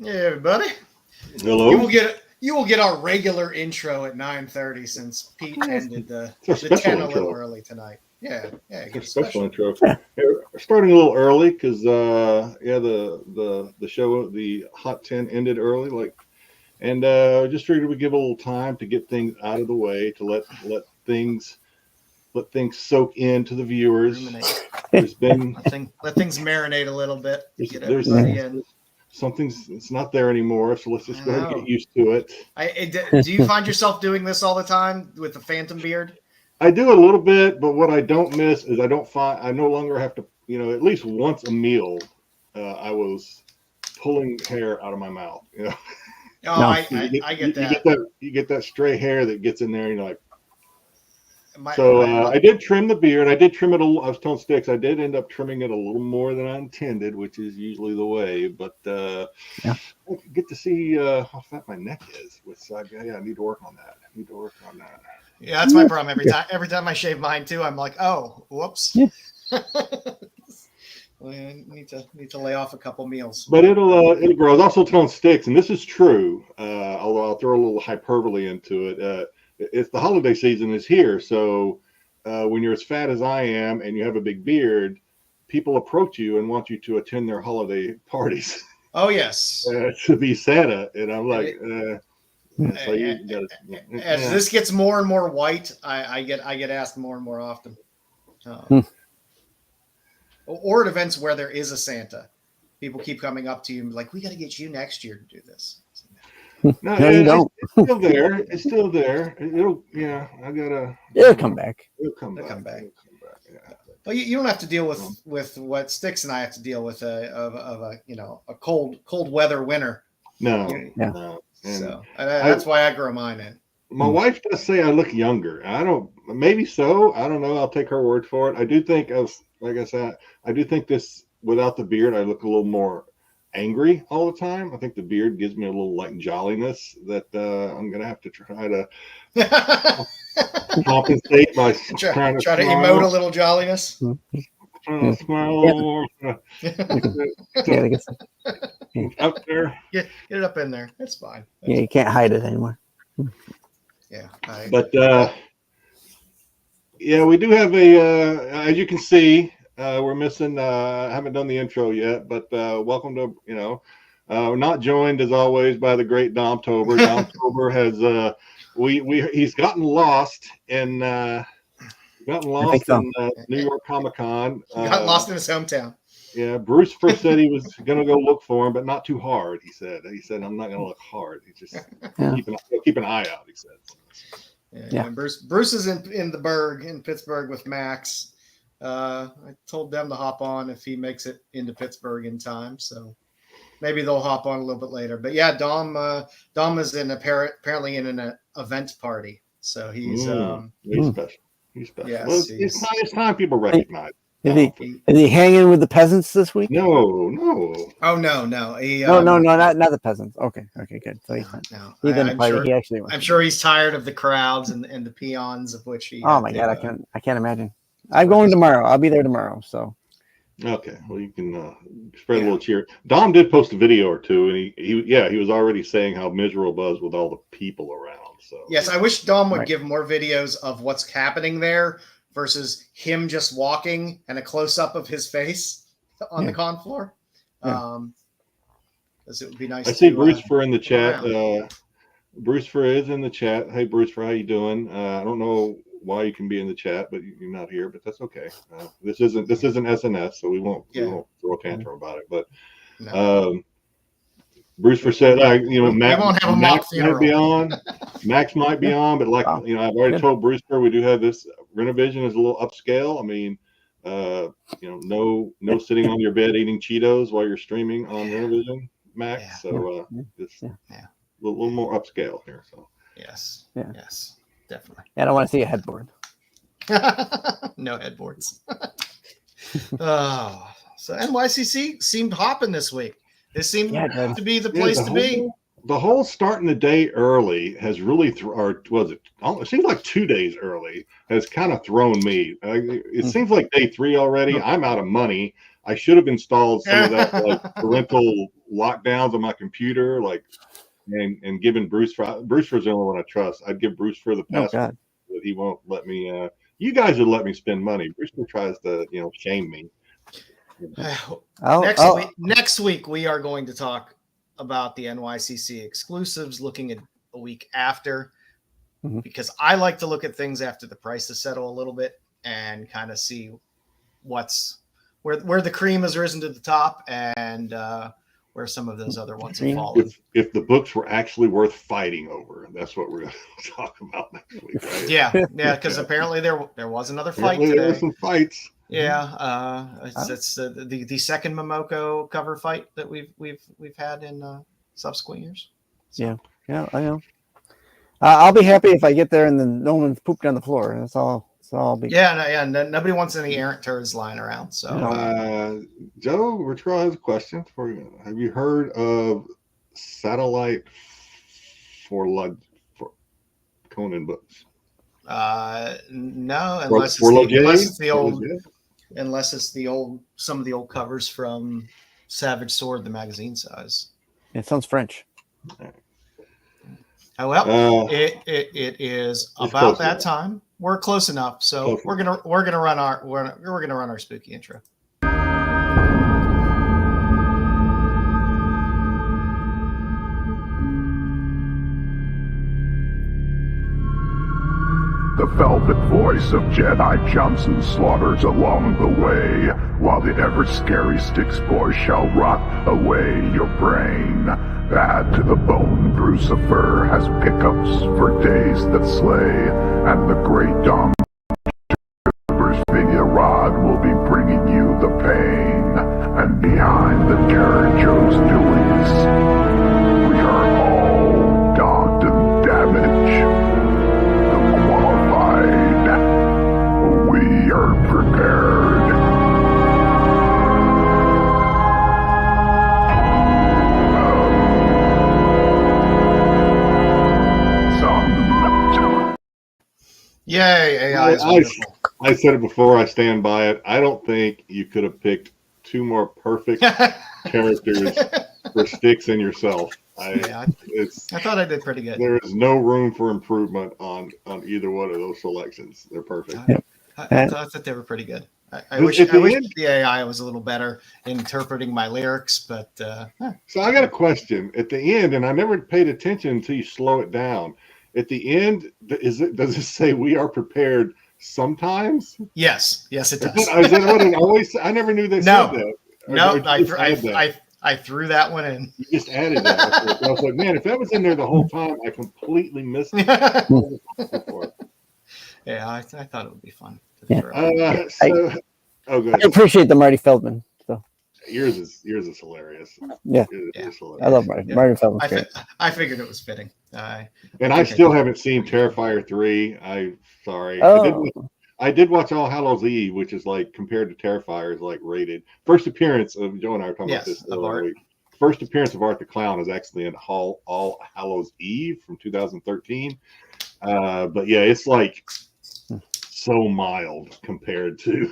Hey, everybody. Hello. You will get our regular intro at 9:30 since Pete ended the 10 a little early tonight. Yeah, it's a special intro. We're starting a little early because the show, the Hot 10 ended early, and just figured we'd give a little time to get things out of the way to let things soak into the viewers. Ruminate. There's been let things marinate a little bit. There's something's it's not there anymore, so let's just go ahead and get used to it. Do you find yourself doing this all the time with the phantom beard? I do a little bit, but what I don't miss is I no longer have to, at least once a meal, I was pulling hair out of my mouth. Oh, no. I get that. You get that stray hair that gets in there, and you're like. I did trim the beard. I did trim it a little. I was telling Styx, I did end up trimming it a little more than I intended, which is usually the way. But I get to see how fat my neck is. I need to work on that. Yeah, that's my problem. Every time I shave mine too, I'm like, oh, whoops. Yeah. I need to lay off a couple meals. But it'll grow. I was also telling Styx, and this is true. Although I'll throw a little hyperbole into it. It's the holiday season is here, so when you're as fat as I am and you have a big beard, people approach you and want you to attend their holiday parties. Oh yes, to be Santa, and I'm like, as this gets more and more white, I get asked more and more often, or at events where there is a Santa, people keep coming up to you and be like, we got to get you next year to do this. No, you don't. It's still there. It's still there. It'll come back. It'll come back. Yeah. Well, you don't have to deal with what Styx and I have to deal with a cold weather winter. No. So that's why I grow mine in. My wife does say I look younger. Maybe so. I don't know. I'll take her word for it. I do think I do think this without the beard, I look a little more angry all the time. I think the beard gives me a little jolliness that I'm gonna have to try to compensate by try to emote a little jolliness. Trying to smile a little more. Up there. Get it up in there. That's fine. You can't hide it anymore. Yeah. But we do have as you can see. We're missing. Haven't done the intro yet, but welcome to. We're not joined as always by the great Dom Tober. Dom Tober has he's gotten lost in New York Comic Con. Got lost in his hometown. Yeah, Bruce first said he was going to go look for him, but not too hard. He said I'm not going to look hard. He just keep an eye out. He said. Yeah. Bruce is in Pittsburgh with Max. I told them to hop on if he makes it into Pittsburgh in time, so maybe they'll hop on a little bit later. But yeah, Dom is apparently in an event party, so he's special. He's special. Yes, well, it's time people recognize. Is he hanging with the peasants this week? No. Oh no. No, not the peasants. Okay, good. So he didn't play. He actually went. I'm sure he's tired of the crowds and the peons of which he. Oh my god, I can't imagine. I'm going tomorrow. I'll be there tomorrow. So. Okay, well you can spread a little cheer. Dom did post a video or two, and he was already saying how miserable it was with all the people around. So yes, I wish Dom would give more videos of what's happening there versus him just walking and a close up of his face on the con floor. Because it would be nice. I see Bruce for in the chat. Bruce for is in the chat. Hey Bruce, for how you doing? I don't know why you can be in the chat, but you're not here, but that's okay. This isn't SNS, so we won't throw a tantrum about it. But Bruce for said, Max might be on. Max might be on, but I've already told Bruce we do have this. Rennavision is a little upscale. I mean, no sitting on your bed eating Cheetos while you're streaming on Rennavision, Max. Yeah. So a little more upscale here. So yes, definitely. I don't want to see a headboard. No headboards. So NYCC seemed hopping this week. This seemed to be the place to be. The whole starting the day early has really, it seems like 2 days early has kind of thrown me. It seems like day 3 already. I'm out of money. I should have installed some of that like parental lockdowns on my computer, like and given Bruce Brewster's the only one I trust. I'd give Brewster the password, but he won't let me. You guys would let me spend money. Brewster tries to shame me. Next week we are going to talk about the NYCC exclusives, looking at a week after, because I like to look at things after the prices settle a little bit and kind of see where the cream has risen to the top and where some of those other ones have fallen. If the books were actually worth fighting over, that's what we're going to talk about next week, right? Yeah, because apparently there was another fight today. There were some fights. Yeah, it's the second Momoko cover fight that we've had in subsequent years. So. Yeah, I know. I'll be happy if I get there and then no one's pooped on the floor. That's all. So I'll be. Nobody wants any errant turds lying around. So, Joe Richard has a question for you. Have you heard of satellite for Conan books? No, unless it's the old some of the old covers from Savage Sword, the magazine size. It sounds French. Oh well, it is about that time. We're close enough, so we're gonna run our spooky intro. The velvet voice of Jedi Johnson slaughters along the way, while the ever-scary Styxboy shall rot away your brain. Bad to the bone, Brucifer has pickups for days that slay, and the great Dom Via Rod will be bringing you the pain. And behind the terror Joe's doings, we are all dogged and damaged. We are prepared. Yay, AI is wonderful. I said it before, I stand by it. I don't think you could have picked two more perfect characters for Styx and yourself. I thought I did pretty good. There is no room for improvement on either one of those selections. They're perfect. I thought that they were pretty good. I wish the AI was a little better in interpreting my lyrics, but So I got a question at the end, and I never paid attention until you slow it down. At the end, does it say we are prepared sometimes? Yes, it does. Is that what it always? I never knew they said that. No, I threw that one in. You just added that. I was like, man, if that was in there the whole time, I completely missed it. Yeah, I thought it would be fun. I appreciate the Marty Feldman. So yours is hilarious. Yeah, hilarious. I love Marty Feldman. I figured it was fitting. I still haven't seen Terrifier 3. I'm sorry. I did watch All Hallows Eve, which is like compared to Terrifier is like rated. First appearance of Joe and I were talking about this the other week. First appearance of Art the Clown is actually in All Hallows Eve from 2013. But yeah, it's like so mild compared to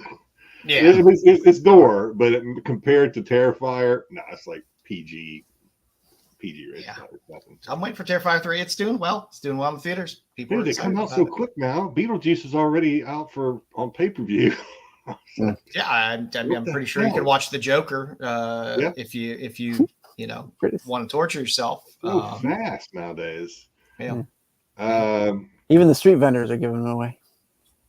it's gore, but compared to Terrifier, it's like PG rated. Yeah. I'm waiting for Terrifier 3. It's doing well. It's doing well in the theaters. People they come out so quick now. Beetlejuice is already out on pay-per-view. I'm pretty sure you can watch The Joker if you want to torture yourself. So fast nowadays. Yeah. Even the street vendors are giving them away.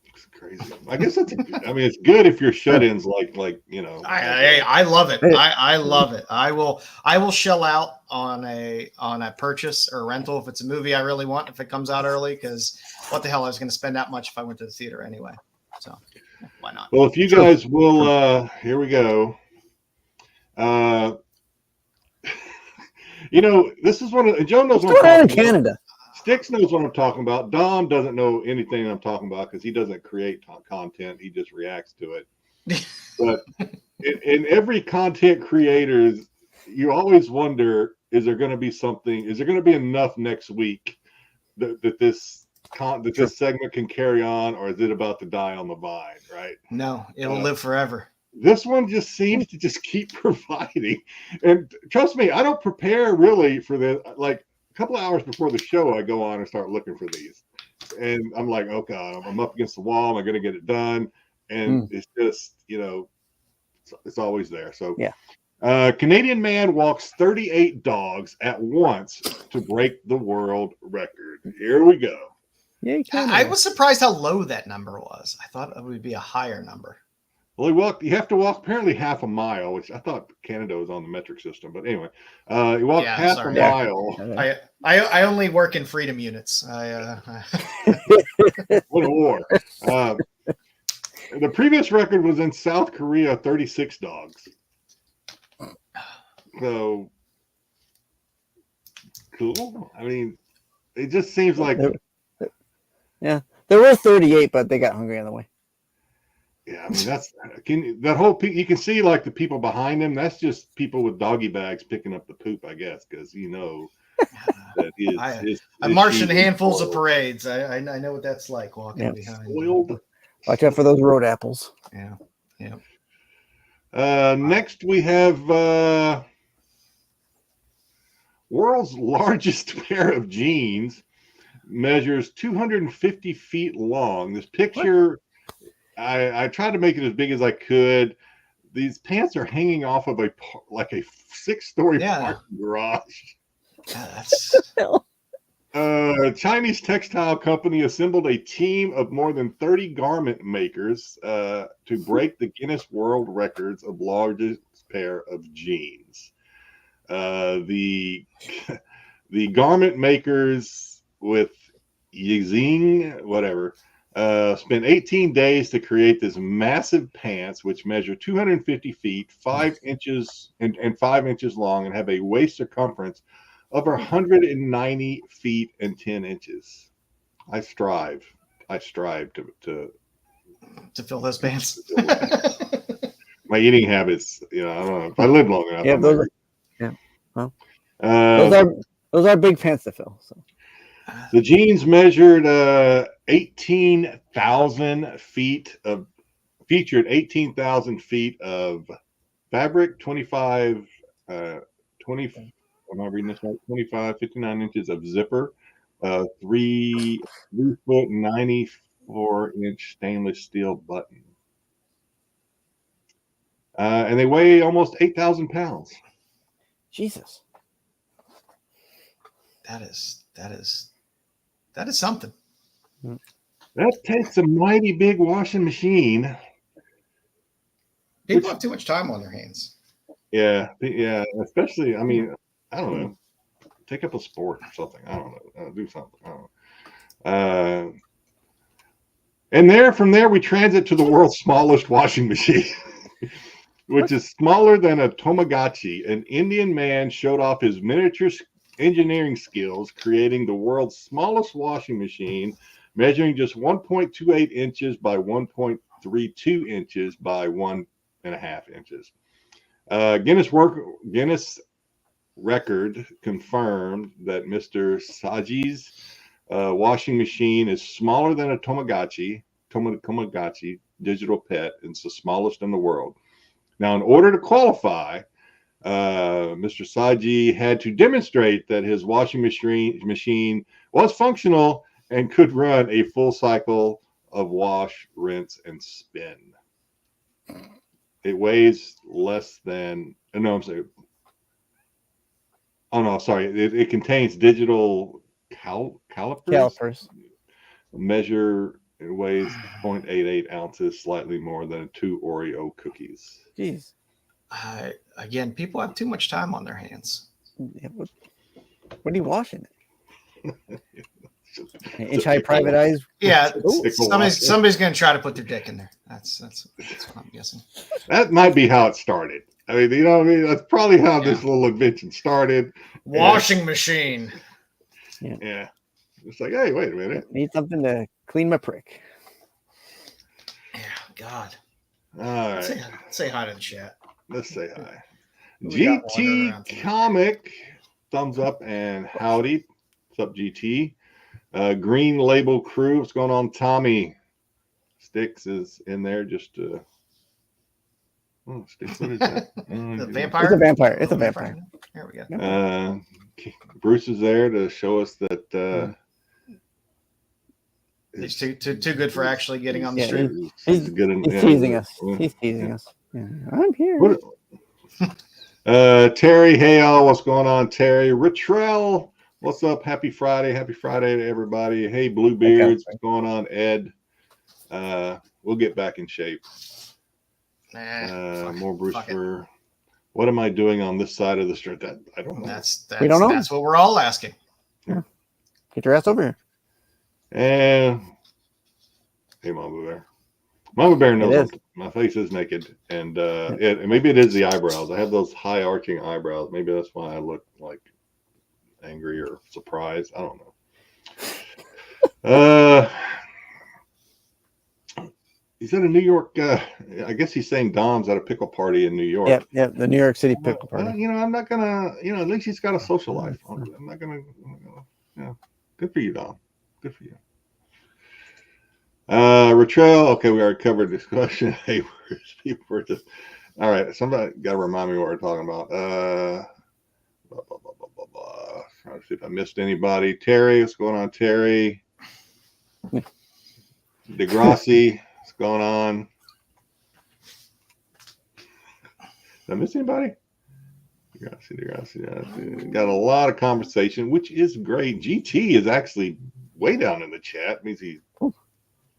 It's crazy. I guess it's good if you're shut-ins like. I love it. I love it. I will shell out on a purchase or rental if it's a movie I really want if it comes out early, because what the hell, I was going to spend that much if I went to the theater anyway. So why not? Well, if you guys will, here we go. This is one of Joe knows what I'm talking about. Canada. Styx knows what I'm talking about. Dom doesn't know anything I'm talking about because he doesn't create content. He just reacts to it. But in every content creator, you always wonder, is there going to be something? Is there going to be enough next week that this segment can carry on, or is it about to die on the vine? Right? No, it'll live forever. this one just seems to just keep providing. And trust me, I don't prepare really for this. Like a couple of hours before the show, I go on and start looking for these. And I'm like, oh God, I'm up against the wall. Am I going to get it done? And it's just, it's always there. So yeah. Canadian man walks 38 dogs at once to break the world record. Here we go. Yeah, I was surprised how low that number was. I thought it would be a higher number. Well, you have to walk apparently half a mile, which I thought Canada was on the metric system. But anyway, you walk half a mile. I only work in freedom units. What a war. The previous record was in South Korea, 36 dogs. So cool. I mean, it just seems like there were 38, but they got hungry on the way. Yeah, I mean that whole you can see like the people behind them. That's just people with doggy bags picking up the poop, I guess, because that I marched in handfuls of parades. I know what that's like walking behind. Spoiled. Watch out for those road apples. Yeah. Next we have world's largest pair of jeans measures 250 feet long. This picture, I tried to make it as big as I could. These pants are hanging off of a 6-story parking garage. Chinese textile company assembled a team of more than 30 garment makers to break the Guinness World Records of largest pair of jeans. The garment makers with Yixing, whatever, spent 18 days to create this massive pants, which measure 250 feet, 5 inches and 5 inches long, and have a waist circumference of 190 feet and 10 inches. I strive to fill those pants. My eating habits, I don't know. If I live long enough. Those are big pants to fill. So the jeans measured 18,000 feet of featured 18,000 feet of fabric, 25 am I reading this right? 59 inches of zipper, 3 foot 94-inch stainless steel button. And they weigh almost 8,000 pounds. Jesus. That is something. That takes a mighty big washing machine. People have too much time on their hands. Yeah. Especially, I mean, I don't know. Take up a sport or something. I don't know. Do something. I don't know. And from there, we transit to the world's smallest washing machine, which is smaller than a Tamagotchi. An Indian man showed off his miniature engineering skills, creating the world's smallest washing machine, measuring just 1.28 inches by 1.32 inches by 1.5 inches. Guinness record confirmed that Mr. Saji's washing machine is smaller than a Tamagotchi digital pet. It's the smallest in the world. Now, in order to qualify, Mr. Saji had to demonstrate that his washing machine was functional and could run a full cycle of wash, rinse, and spin. It weighs less than, it contains digital calipers. Measure, it weighs 0.88 ounces, slightly more than 2 Oreo cookies. Jeez. Again, people have too much time on their hands. Yeah, what are you washing? Inch high private eyes. Yeah, somebody's going to try to put their dick in there. That's what I'm guessing. That might be how it started. I mean, you know what I mean? That's probably how this little invention started. Washing machine. Yeah. It's like, hey, wait a minute. Need something to clean my prick. Yeah, God. All right. Say hi to the chat. Let's say hi. GT Comic, thumbs up and howdy. What's up, GT? Green Label Crew, what's going on? Tommy Styx is in there just to Oh, Styx, what is that? The vampire. It's a vampire. It's a vampire. There we go. Bruce is there to show us that He's too good for actually getting on the Yeah, stream. He's teasing us. He's teasing us. Yeah, I'm here. Terry, hey all, what's going on, Terry? Ritrell, what's up? Happy Friday to everybody. Hey, Bluebeards, what's going on, Ed? We'll get back in shape. More Bruce for what am I doing on this side of the street? That I don't know. We don't know. That's what we're all asking. Yeah. Get your ass over here. And hey, Mama Bear. Mama Bear knows my face is naked, and maybe it is the eyebrows. I have those high arching eyebrows. Maybe that's why I look like angry or surprised. I don't know. He's at a New York. I guess he's saying Dom's at a pickle party in New York. Yeah, the New York City pickle party. I'm not gonna. At least he's got a social life. I'm not gonna. Good for you, Dom. Good for you. Retrail. Okay, we already covered this question. Hey, people were just all right. Somebody got to remind me what we're talking about. Trying to see if I missed anybody. Terry, what's going on, Terry? DeGrassi, what's going on? Did I miss anybody? DeGrassi. Got a lot of conversation, which is great. GT is actually way down in the chat. Means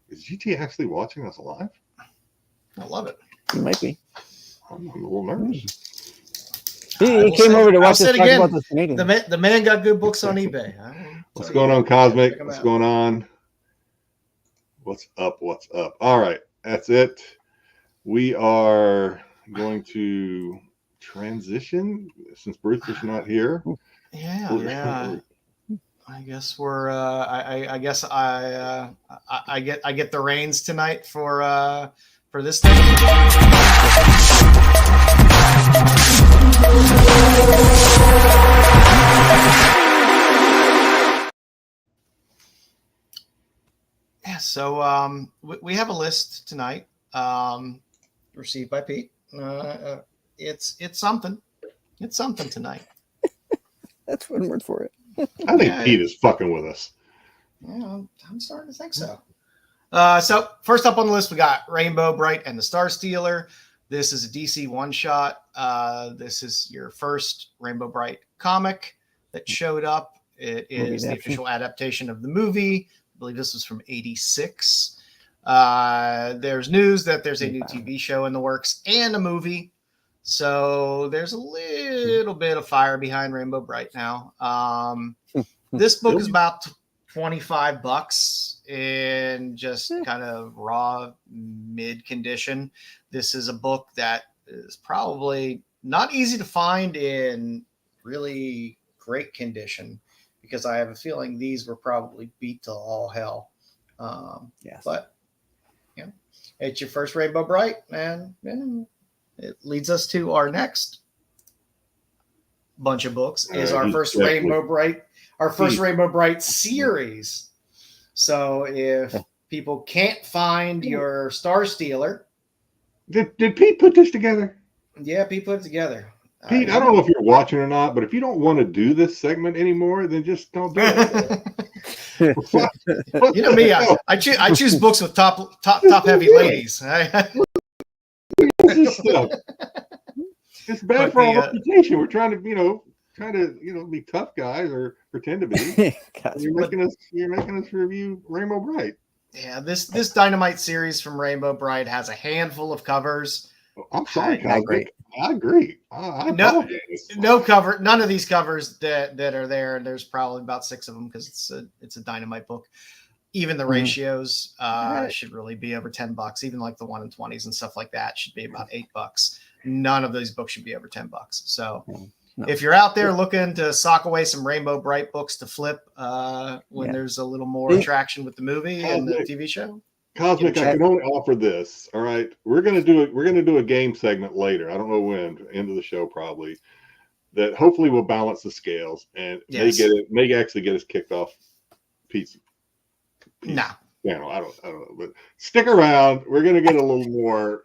is GT actually watching us live? I love it. He might be. I'm a little nervous. He came over to watch us talk about the Canadian. The man got good books on eBay. What's going on, Cosmic? What's going on? What's up? What's up? All right, that's it. We are going to transition since Bruce is not here. Yeah. I guess we're. I guess I get the reins tonight for this thing. Yeah. So we have a list tonight. Received by Pete. It's something. It's something tonight. That's one word for it. I think Pete is fucking with us. Yeah, I'm starting to think so. So first up on the list, we got Rainbow Bright and the Star Stealer. This is a DC one-shot. This is your first Rainbow Bright comic that showed up. It is the official adaptation of the movie. I believe this was from '86. There's news that there's a new TV show in the works and a movie. So there's a little bit of fire behind Rainbow Bright now. This book is about $25 in just kind of raw mid condition. This is a book that is probably not easy to find in really great condition because I have a feeling these were probably beat to all hell. Yes. But it's your first Rainbow Bright, and it leads us to our next bunch of books. Is our first Rainbow Bright, Rainbow Bright series. So if people can't find your Star Stealer, did Pete put this together? Yeah, Pete put it together. Pete, I don't know if you're watching or not, but if you don't want to do this segment anymore, then just don't do it. You know me, I choose books with top heavy ladies. It's bad for our reputation. We're trying to be tough guys or pretend to be. You're making us review Rainbow Bright. Yeah, this Dynamite series from Rainbow Bright has a handful of covers. I'm sorry, I agree. No cover. None of these covers that are there. There's probably about 6 of them because it's a Dynamite book. Even the ratios should really be over $10. Even like the 1 in 20s and stuff like that should be about $8. None of these books should be over $10. So if you're out there looking to sock away some Rainbow Bright books to flip when there's a little more attraction with the movie and the TV show. Cosmic, I can only offer this. All right, we're gonna do a game segment later. I don't know when, end of the show probably. That hopefully will balance the scales and may actually get us kicked off. Pete's Nah. I don't know, but stick around. We're gonna get a little more.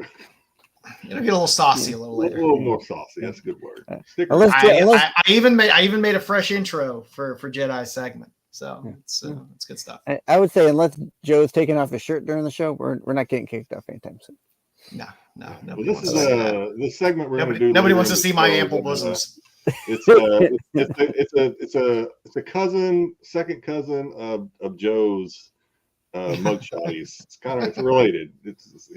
it'll get a little saucy a little A later. little more saucy. That's a good word. Stickers. Unless, I even made a fresh intro for Jedi segment, so it's good stuff. I would say unless Joe's taking off his shirt during the show, we're not getting kicked off anytime soon. No. Well, Nobody this wants is to see that. this segment we're going to do. Nobody later wants to in the see my show ample is, bosoms. It's a cousin, second cousin of Joe's mugshotties. It's related. It's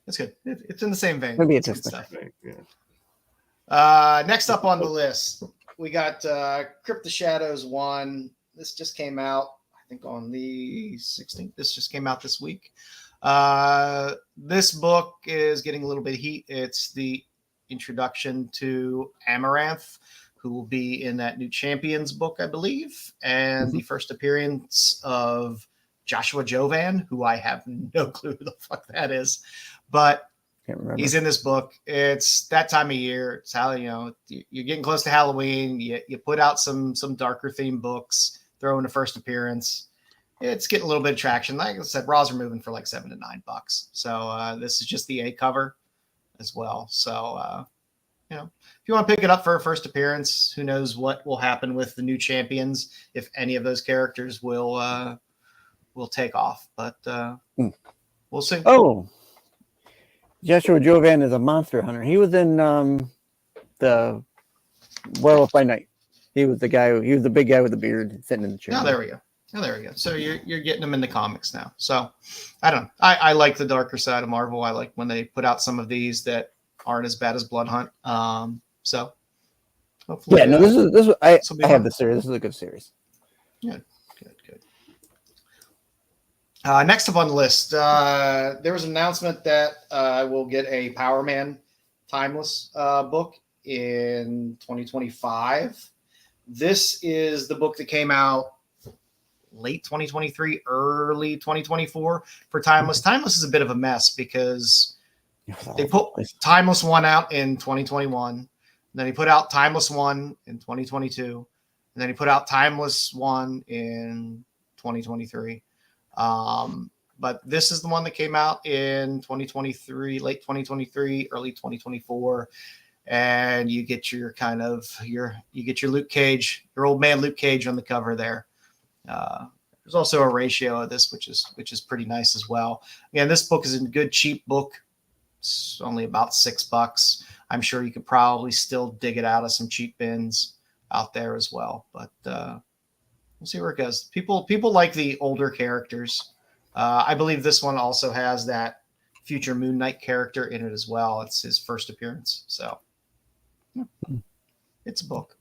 It's good. It's in the same vein. Maybe It's it's good just stuff. Yeah. Next up on the list, we got Crypt of Shadows 1. This just came out, I think, on the 16th. This just came out this week. This book is getting a little bit of heat. It's the introduction to Amaranth, who will be in that new Champions book, I believe, and the first appearance of Joshua Jovan, who I have no clue who the fuck that is, but Can't remember. he's in this book. It's that time of year. It's how, you're getting close to Halloween. You put out some darker themed books, throw in a first appearance. It's getting a little bit of traction. Like I said, Raws are moving for like $7 to $9. So this is just the A cover as well. So, if you want to pick it up for a first appearance, who knows what will happen with the new champions, if any of those characters will take off. But we'll see. Oh, Joshua Jovan is a monster hunter. He was in the Werewolf by Night. He was the guy. He was the big guy with the beard sitting in the chair. Oh, there we go. So you're getting them in the comics now. So I don't know. I like the darker side of Marvel. I like when they put out some of these that aren't as bad as Blood Hunt. So hopefully, Yeah, no, this is I have fun. the series. This is a good series. Good. Next up on the list, there was an announcement that we'll get a Power Man Timeless book in 2025. This is the book that came out late 2023, early 2024 for Timeless. Timeless is a bit of a mess because they put Timeless 1 out in 2021. And then he put out Timeless 1 in 2022. And then he put out Timeless 1 in 2023. But this is the one that came out in 2023, late 2023, early 2024. And you get your Luke Cage, your old man Luke Cage on the cover there. There's also a ratio of this, which is pretty nice as well. Again, this book is a good cheap book. It's only about $6. I'm sure you could probably still dig it out of some cheap bins out there as well. But we'll see where it goes. People like the older characters. I believe this one also has that future Moon Knight character in it as well. It's his first appearance. So it's a book.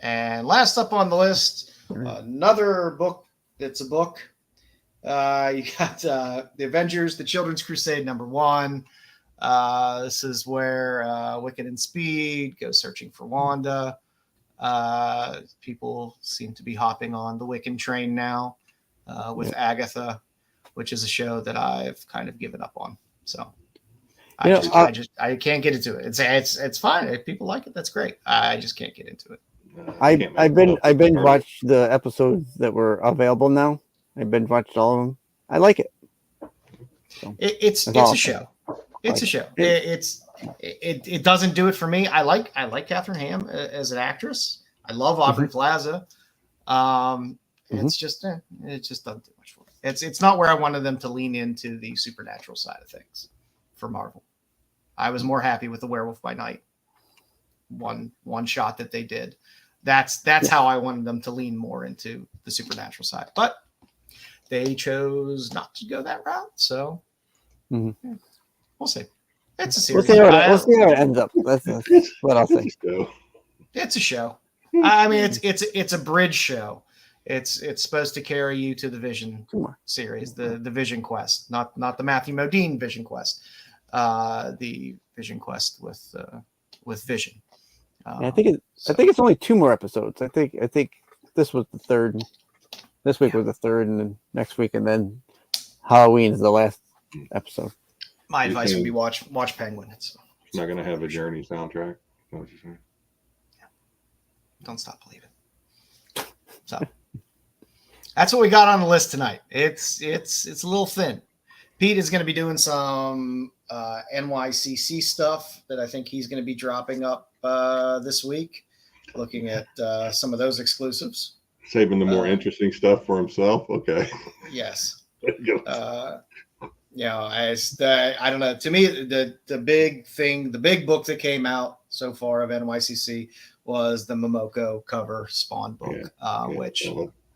And last up on the list, another book. It's a book. You got The Avengers, The Children's Crusade #1. This is where Wiccan and Speed go searching for Wanda. People seem to be hopping on the Wiccan train now with Agatha, which is a show that I've kind of given up on. So I can't get into it. It's fine. If people like it, that's great. I just can't get into it. I binge watched the episodes that were available now. I binge watched all of them. I like it. So, it's a show. It's a show. It doesn't do it for me. I like Catherine Ham as an actress. I love Aubrey Plaza. It's just it just doesn't do much for me. It's not where I wanted them to lean into the supernatural side of things for Marvel. I was more happy with the Werewolf by Night one shot that they did. That's how I wanted them to lean more into the supernatural side, but they chose not to go that route. So we'll see. It's a series. We'll see how it ends up. That's what I'll say. It's a show. I mean, it's a bridge show. It's supposed to carry you to the Vision series, the Vision Quest, not the Matthew Modine Vision Quest, the Vision Quest with Vision. I think it's only 2 more episodes. I think this was the third. This week was the third, and then next week, and then Halloween is the last episode. My advice would be watch Penguin. It's not going to have a Journey soundtrack. Is that what you're saying? Yeah. Don't stop believing. So that's what we got on the list tonight. It's a little thin. Pete is going to be doing some NYCC stuff that I think he's going to be dropping up this week, looking at some of those exclusives. Saving the more interesting stuff for himself. Okay. Yes. I don't know. To me, the big book that came out so far of NYCC was the Momoko cover Spawn book, which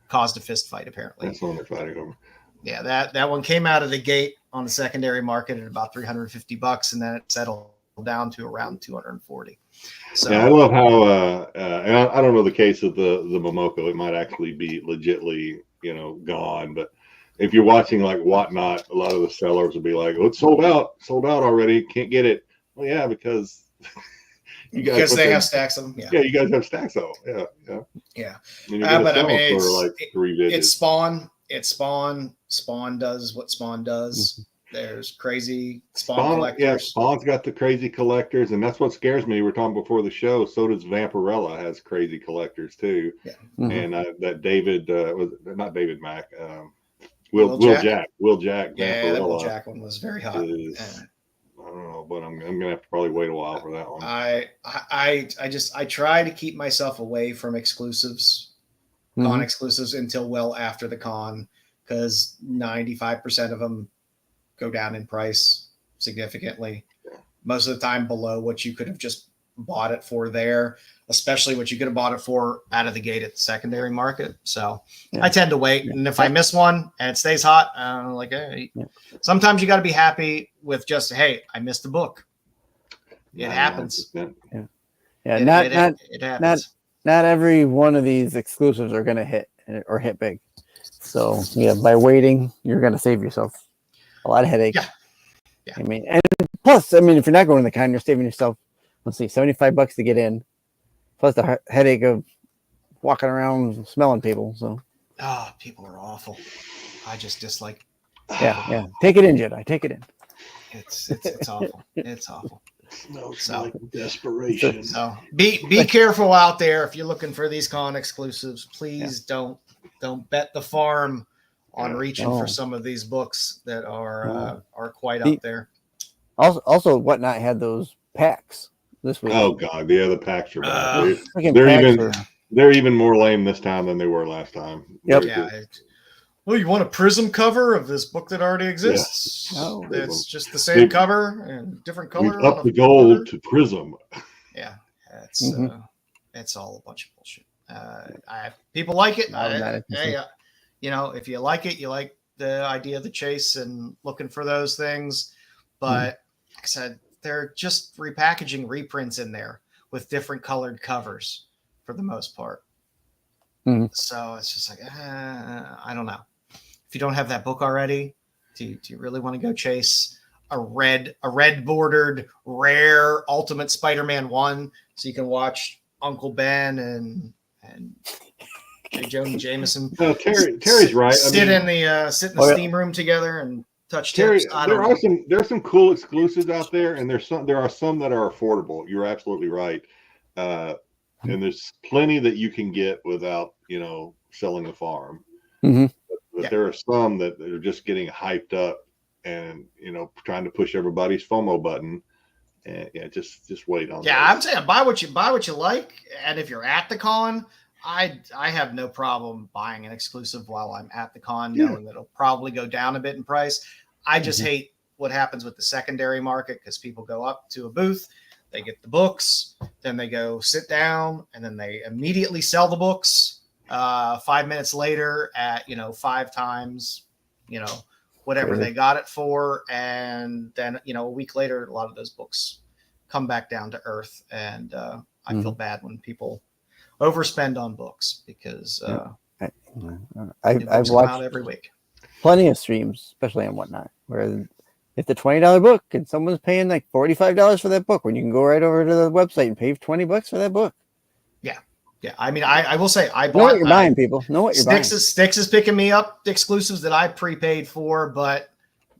caused a fist fight apparently. That's what they're fighting over. Yeah, that one came out of the gate on the secondary market at about $350, and then it settled down to around 240. So yeah, I love how and I don't know the case of the Momoko. It might actually be legitly, gone. But if you're watching like Whatnot, a lot of the sellers will be like, "Oh, it's sold out already. Can't get it." Well, yeah, because because they have stacks of them. Yeah, you guys have stacks of them. Yeah. I mean, it's for like 3 digits. It's Spawn. It's Spawn. Spawn does what Spawn does. There's crazy Spawn collectors. Yeah, Spawn's got the crazy collectors, and that's what scares me. We were talking before the show. So does Vampirella has crazy collectors too. Yeah. And that David was not David Mack. Will Jack. Yeah, that Will Jack one was very hot. I don't know, but I'm gonna have to probably wait a while for that one. I try to keep myself away from exclusives, con exclusives until well after the con, because 95% of them go down in price significantly. Most of the time below what you could have just bought it for there, especially what you could have bought it for out of the gate at the secondary market. So I tend to wait. And if I miss one and it stays hot, I'm like, hey, sometimes you got to be happy with just, hey, I missed a book. It happens. It happens. Not every one of these exclusives are going to hit or hit big. So by waiting, you're going to save yourself a lot of headache. Yeah. I mean, and plus, if you're not going to the con, you're saving yourself, let's see, $75 to get in, plus the headache of walking around smelling people. So, people are awful. I just dislike. Yeah. Take it in, Jedi. Take it in. It's awful. It's awful. Smells like desperation. So be careful out there if you're looking for these con exclusives. Please don't bet the farm on reaching for some of these books that are quite up there. Also, Whatnot had those packs this week. Oh God, yeah, the packs are bad. They're even more lame this time than they were last time. Yep. Well, you want a prism cover of this book that already exists? Yeah. Oh, it's just the same cover and different color. Up the gold to prism. Yeah, it's all a bunch of bullshit. People like it. If you like it, you like the idea of the chase and looking for those things. But like I said, they're just repackaging reprints in there with different colored covers for the most part. So it's just like, I don't know. If you don't have that book already, do you really want to go chase a red bordered rare Ultimate Spider-Man 1 so you can watch Uncle Ben and J. Jonah Jameson? No, Terry's right. Sit in the steam room together and touch tips. There are some cool exclusives out there, and there are some that are affordable. You're absolutely right. And there's plenty that you can get without selling the farm. But there are some that are just getting hyped up and trying to push everybody's FOMO button. And just wait on. Yeah, I'm saying buy what you like, and if you're at the con, I have no problem buying an exclusive while I'm at the con, knowing that it'll probably go down a bit in price. I just hate what happens with the secondary market, because people go up to a booth, they get the books, then they go sit down, and then they immediately sell the books 5 minutes later at 5 times whatever they got it for, and then a week later a lot of those books come back down to earth, and I feel bad when people overspend on books, because I've watched every week plenty of streams, especially on Whatnot, where it's a $20 book and someone's paying like $45 for that book, when you can go right over to the website and pay $20 for that book. Yeah, I mean, I will say I bought. Know what you're buying, people. Know what you're buying. Styx is picking me up exclusives that I prepaid for, but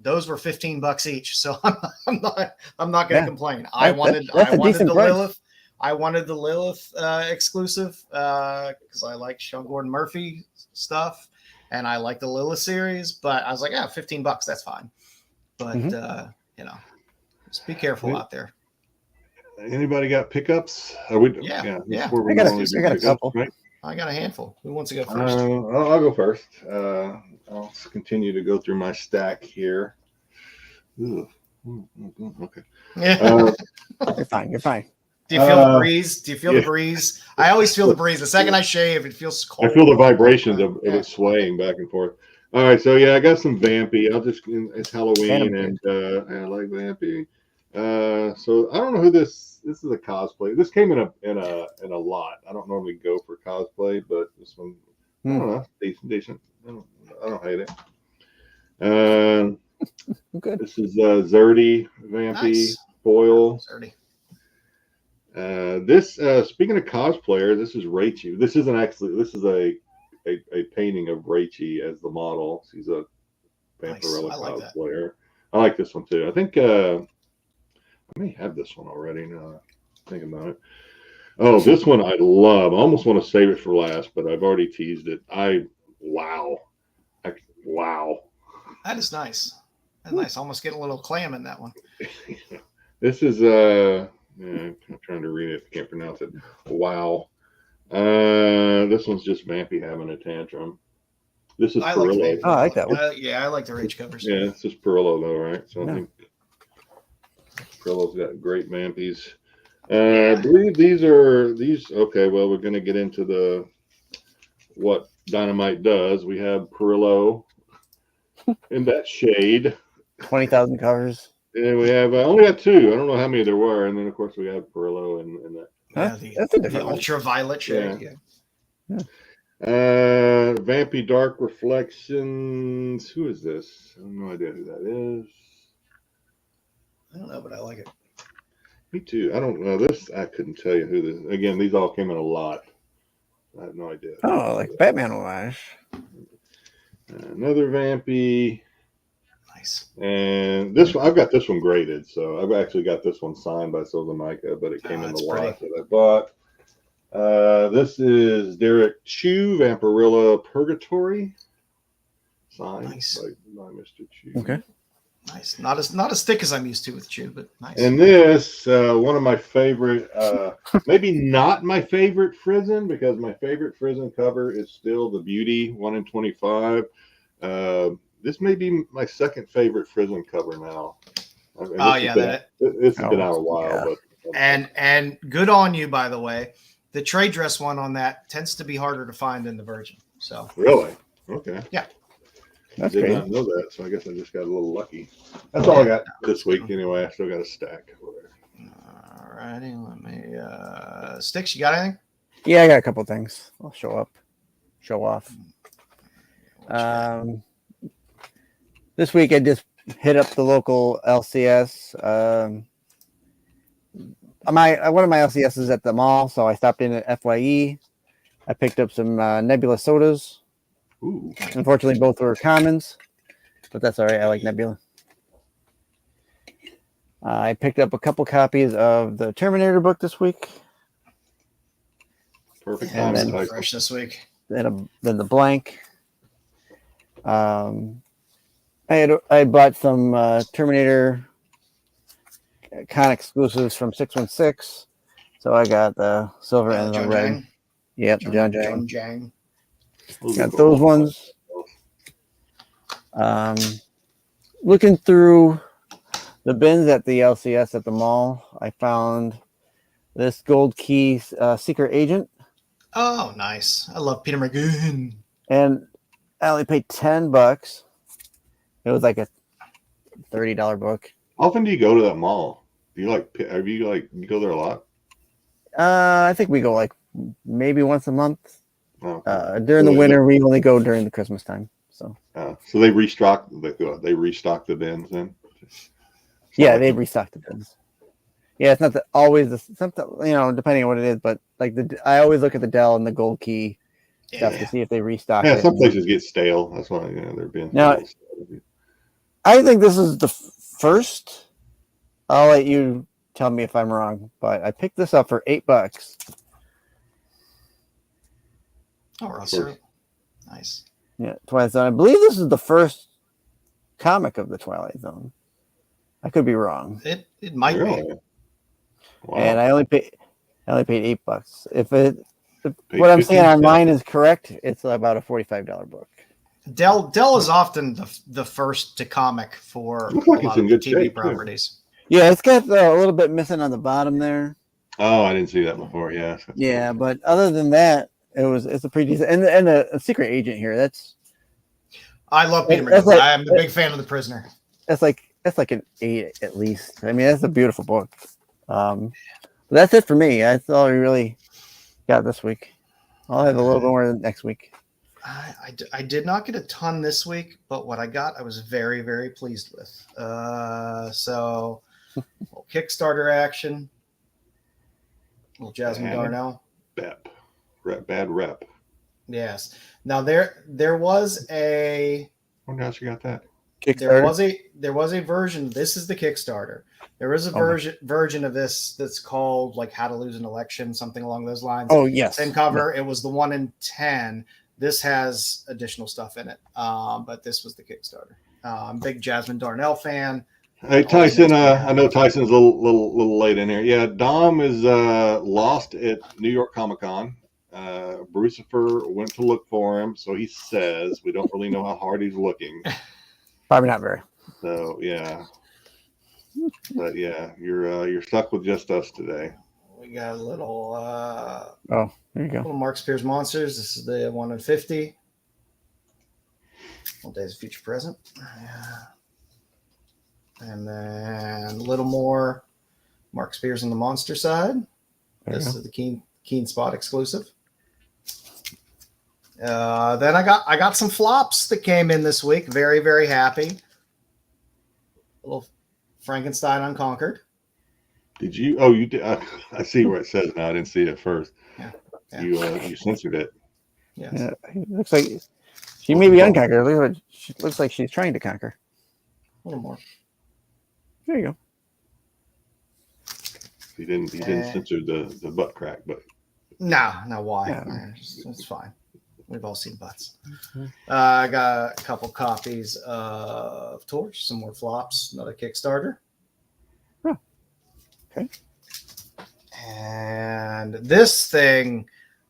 those were $15 each, so I'm not going to complain. I wanted the Lilith. I wanted the Lilith exclusive because I like Sean Gordon Murphy stuff, and I like the Lilith series. But I was like, $15, that's fine. but just be careful out there. Anybody got pickups? Are we? Yeah. That's where we I got a- normally do I got a pickups, couple. right? I got a handful. Who wants to go first? I'll go first. I'll continue to go through my stack here. Ugh. Okay. Yeah. You're fine. You're fine. Do you feel the breeze? Do you feel the breeze? I always feel the breeze. The second I shave, it feels cold. I feel the vibrations of it swaying back and forth. All right, so I got some Vampy. It's Halloween, and I like Vampy. So I don't know who this is a cosplay. This came in a lot. I don't normally go for cosplay, but this one, I don't know, decent. I don't hate it. Good. This is Zerdy Vampy foil. Zerdy. This speaking of cosplayer, this is Raichi. This is a painting of Raichi as the model. She's a Vampirella cosplayer. I like this one too. I think I may have this one already now I think about it. Oh, this one I love. I almost want to save it for last, but I've already teased it. Wow. That is nice. That's nice. Almost get a little clam in that one. This is I'm trying to read it. I can't pronounce it. Wow. This one's just Vampy having a tantrum. This is Perillo. I like that one. I like the Rage covers. Yeah, it's just Perillo though, right? So I think Perillo's got great Vampies. I believe these. Okay, well, we're going to get into what Dynamite does. We have Perillo in that shade. 20,000 covers. And we have only got two. I don't know how many there were. And then, of course, we have Perillo in that. That's a different one. Ultraviolet shade. Yeah. Vampy Dark Reflections. Who is this? I have no idea who that is. I don't know, but I like it. Me too. I don't know this. I couldn't tell you who this. Again, these all came in a lot. I have no idea. Oh, like Batman homage. Another Vampy. Nice. And this one, I've got this one graded, so I've actually got this one signed by Silva Micah, but it came in the lot that I bought. This is Derek Chu, Vampirilla Purgatory, signed by Mr. Chu. Okay. Nice. Not as thick as I'm used to with Chu, but nice. And this, one of my favorite, maybe not my favorite Frizen, because my favorite Frizen cover is still the Beauty 1 in 25. This may be my second favorite Frizen cover now. It's been out a while, but and good on you, by the way. The trade dress one on that tends to be harder to find than the Virgin. So really, okay, yeah, that's I did great. not know that, so I guess I just got a little lucky. That's all I got this week. Anyway, I still got a stack over there. All righty, let me. Styx, you got anything? Yeah, I got a couple things. I'll show off. This week I just hit up the local LCS. One of my LCS is at the mall, so I stopped in at FYE. I picked up some Nebula sodas. Ooh. Unfortunately, both were commons, but that's all right. I like Nebula. I picked up a couple copies of the Terminator book this week. Perfect And time. then Fresh this week. Then the blank. I bought some Terminator con exclusives from 616. So I got the silver and the red. Jang. Yep, the John Jang. Got those ones. Looking through the bins at the LCS at the mall, I found this gold key secret agent. Oh, nice. I love Peter McGoon. And I only paid $10. It was like a $30 book. How often do you go to that mall? Do you you go there a lot? I think we go like maybe once a month. Oh. During the winter, we only go during the Christmas time. So they restock the bins then. Yeah, they restock the bins. Yeah, it's not always something, depending on what it is, but like I always look at the Dell and the gold key stuff to see if they restock it. Yeah, some places get stale. That's why they're being. Now, I think this is the first. I'll let you tell me if I'm wrong, but I picked this up for $8. Oh, Russell. Nice. Yeah, Twilight Zone. I believe this is the first comic of the Twilight Zone. I could be wrong. It might Really? be. Wow. And I only paid $8. If Paid what I'm seeing 15 online is correct, it's about a $45 book. Dell is often the first to comic for Looks like a it's lot in of good TV shape, too. properties. Yeah, it's got a little bit missing on the bottom there. Oh, I didn't see that before. Yeah. Yeah, but other than that, it's a pretty decent. And a secret agent here. I love Peter That's McNichol. like- I am a big fan of The Prisoner. That's like an 8 at least. I mean, that's a beautiful book. But that's it for me. That's all we really got this week. I'll have a little bit more next week. I did not get a ton this week, but what I got, I was very, very pleased with. So, little Kickstarter action. Little Jasmine Darnell. Bad rep. Yes. Now there was a Wonder how she got that. Kickstarter. there was a version. This is the Kickstarter. There is a version of this that's called like How to Lose an Election, something along those lines. Oh yes. Same cover. It was the 1 in 10. This has additional stuff in it, but this was the Kickstarter. I'm a big Jasmine Darnell fan. Hey Tyson, I know Tyson's a little late in here. Yeah, Dom is lost at New York Comic Con. Brucifer went to look for him, so he says we don't really know how hard he's looking. Probably not very. So yeah, but yeah, you're stuck with just us today. We got a little Oh, there you go. little Mark Spears Monsters. This is the 1 in 50. All Days of Future Present. Yeah. And then a little more Mark Spears on the monster side. This is the Keen Spot exclusive. Then I got some flops that came in this week. Very, very happy. A little Frankenstein Unconquered. Did you? Oh, you did. I see where it says now. I didn't see it at first. Yeah. You censored it. Yes. Yeah, it looks like she may be unconquered. Looks like she's trying to conquer. A little more. There you go. He didn't censor the butt crack, but No, why? Yeah. It's fine. We've all seen butts. I got a couple copies of Torch, some more flops, another Kickstarter. Oh, okay. And this thing,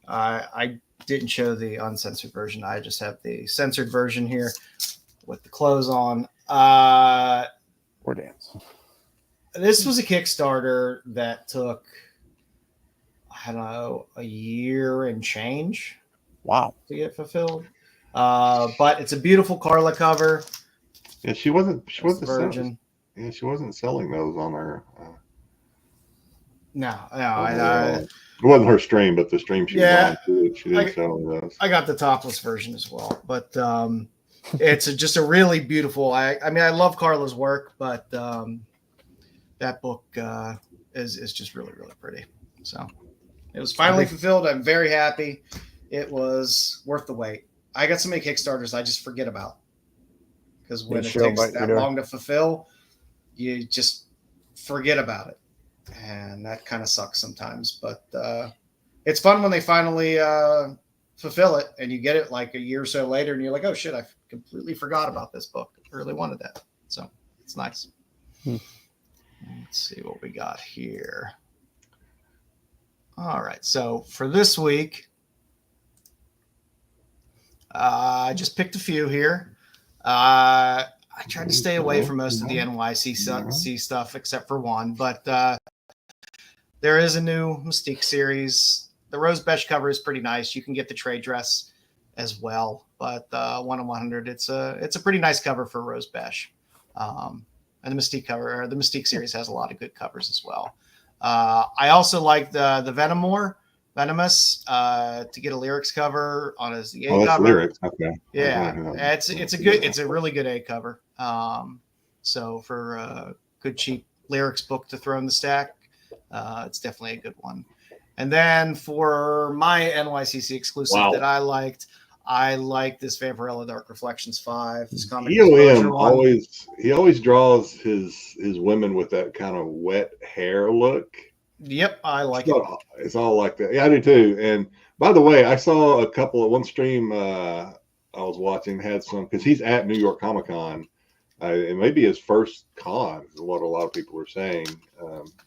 I didn't show the uncensored version. I just have the censored version here with the clothes on. Or dance. This was a Kickstarter that took, I don't know, a year and change Wow. to get fulfilled. But it's a beautiful Carla cover. yeah, she wasn't Virgin. Yeah, she wasn't selling those on her. No, It wasn't her stream, but the stream she was on, she didn't sell those. I got the topless version as well, but it's just a really beautiful. I mean, I love Carla's work, but that book is just really, really pretty. So it was finally fulfilled. I'm very happy. It was worth the wait. I got so many Kickstarters I just forget about because when it takes that long to fulfill, you just forget about it. And that kind of sucks sometimes, but it's fun when they finally fulfill it and you get it like a year or so later and you're like, oh shit, I completely forgot about this book. I really wanted that. So it's nice. Let's see what we got here. All right. So for this week, I just picked a few here. I tried to stay away from most of the NYC stuff except for one, but there is a new Mystique series. The Rose Besh cover is pretty nice. You can get the trade dress as well, but 1 in 100, it's a pretty nice cover for Rose Besh. And the Mystique cover, or the Mystique series, has a lot of good covers as well. I also like the Venomous to get a lyrics cover on his A cover. That's lyrics. Okay. Yeah, it's a really good A cover. So for a good cheap lyrics book to throw in the stack, it's definitely a good one. And then for my NYCC exclusive that I like this Vampirella Dark Reflections 5. This comic always draws his women with that kind of wet hair look. Yep, I like it. It's all like that. Yeah, I do too. And by the way, I saw one stream I was watching had some, because he's at New York Comic Con, It may be his first con, is what a lot of people are saying.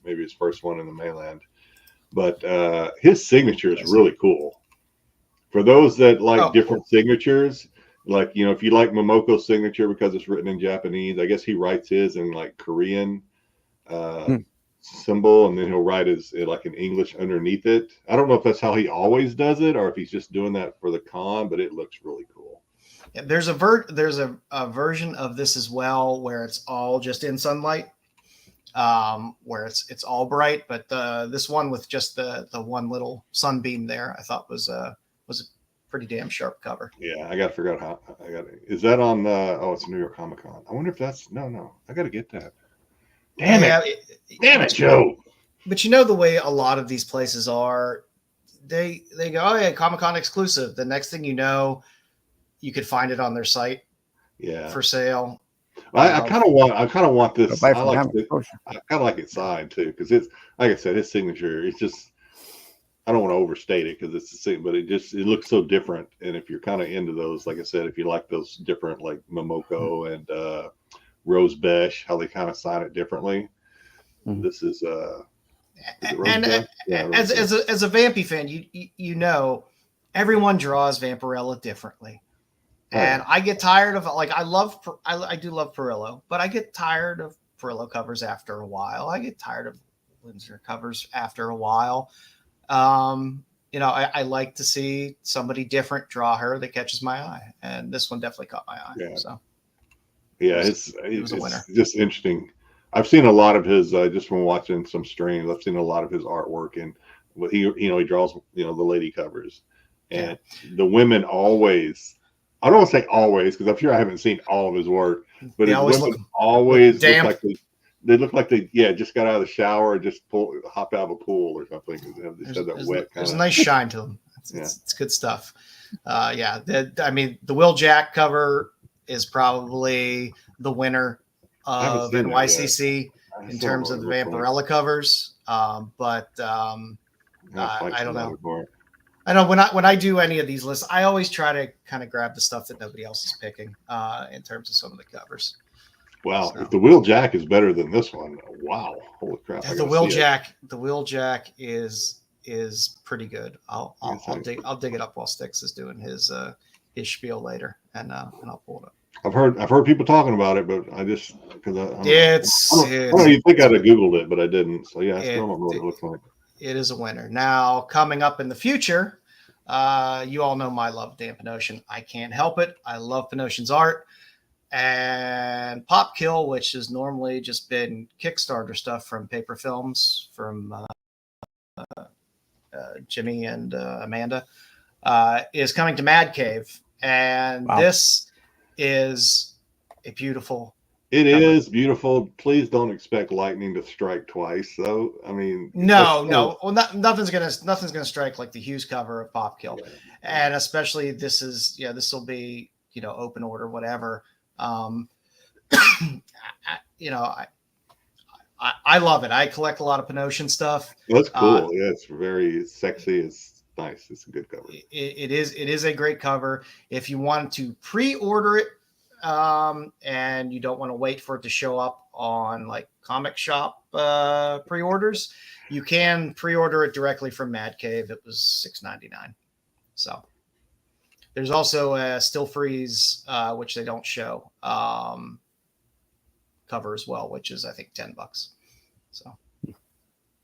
Maybe his first one in the mainland. But his signature is really cool. For those that like different signatures, like, you know, if you like Momoko's signature because it's written in Japanese, I guess he writes his in like Korean symbol, and then he'll write his like in English underneath it. I don't know if that's how he always does it or if he's just doing that for the con, but it looks really cool. Yeah, there's a version of this as well where it's all just in sunlight, where it's all bright, but this one with just the one little sunbeam there, I thought was a pretty damn sharp cover. Yeah, I got to figure out how. Is that on? It's New York Comic Con. I wonder if that's no. I got to get that. Damn it, Joe. But you know the way a lot of these places are, they go, oh yeah, Comic Con exclusive. The next thing you know, you could find it on their site. Yeah, for sale. I kind of want this. I kind of like it signed too, because it's like I said, his signature. It's just. I don't want to overstate it because it's the same, but it looks so different. And if you're kind of into those, like I said, if you like those different, like Momoko and Rose Besh, how they kind of sign it differently. This is and as a Vampy fan, you know, everyone draws Vampirella differently, and I get tired of I do love Perillo, but I get tired of Perillo covers after a while. I get tired of Windsor covers after a while. You know, I like to see somebody different draw her that catches my eye, and this one definitely caught my eye. Yeah. So, it's a winner. Just interesting. I've seen a lot of his just from watching some streams. I've seen a lot of his artwork, and what he draws, the lady covers, and the women always. I don't want to say always because I'm sure I haven't seen all of his work, but his women always look like they look like they just got out of the shower or just hopped out of a pool or something. There's a nice shine to them. It's good stuff. The Will Jack cover is probably the winner of NYCC in terms of the Vampirella covers. But I don't know. I know when I do any of these lists, I always try to kind of grab the stuff that nobody else is picking in terms of some of the covers. Wow, if the Will Jack is better than this one, wow, holy crap! The Will Jack is pretty good. I'll dig it up while Styx is doing his spiel later, and I'll pull it up. I've heard people talking about it, but I just because you think I'd have Googled it, but I didn't. So yeah, I still don't know what it looks like. It is a winner. Now coming up in the future, you all know my love of Dan Panosian. I can't help it. I love Panosian's art. And Pop Kill, which has normally just been Kickstarter stuff from Paper Films, from Jimmy and Amanda, is coming to Mad Cave. And this is a beautiful It is beautiful. Please don't expect lightning to strike twice, though. I mean, no. Well, nothing's gonna strike like the Hughes cover of Pop Kill, and especially this will be open order, whatever. I love it. I collect a lot of Panosian stuff. That's cool. It's very sexy. It's nice. It's a good cover. It is a great cover. If you want to pre-order it, and you don't want to wait for it to show up on like comic shop pre-orders, you can pre-order it directly from Mad Cave. It was $6.99. So there's also a Still Freeze, which they don't show, cover as well, which is I think $10. So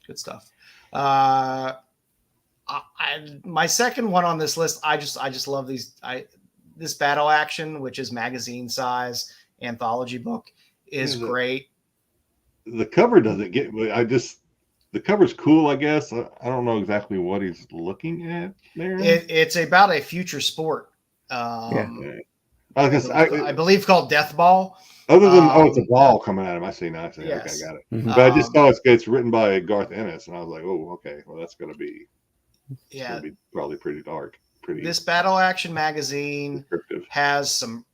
good stuff. My second one on this list, I just love these. This Battle Action, which is magazine size anthology book, is great. The cover doesn't get. The cover's cool, I guess. I don't know exactly what he's looking at there. It's about a future sport. I believe called Death Ball. Other than it's a ball coming at him. I see now. Yes. Okay, got it. Mm-hmm. But I just saw it's written by Garth Ennis, and I was like, oh, okay. Well, that's going to be. Gonna be probably pretty dark. This Battle Action magazine has some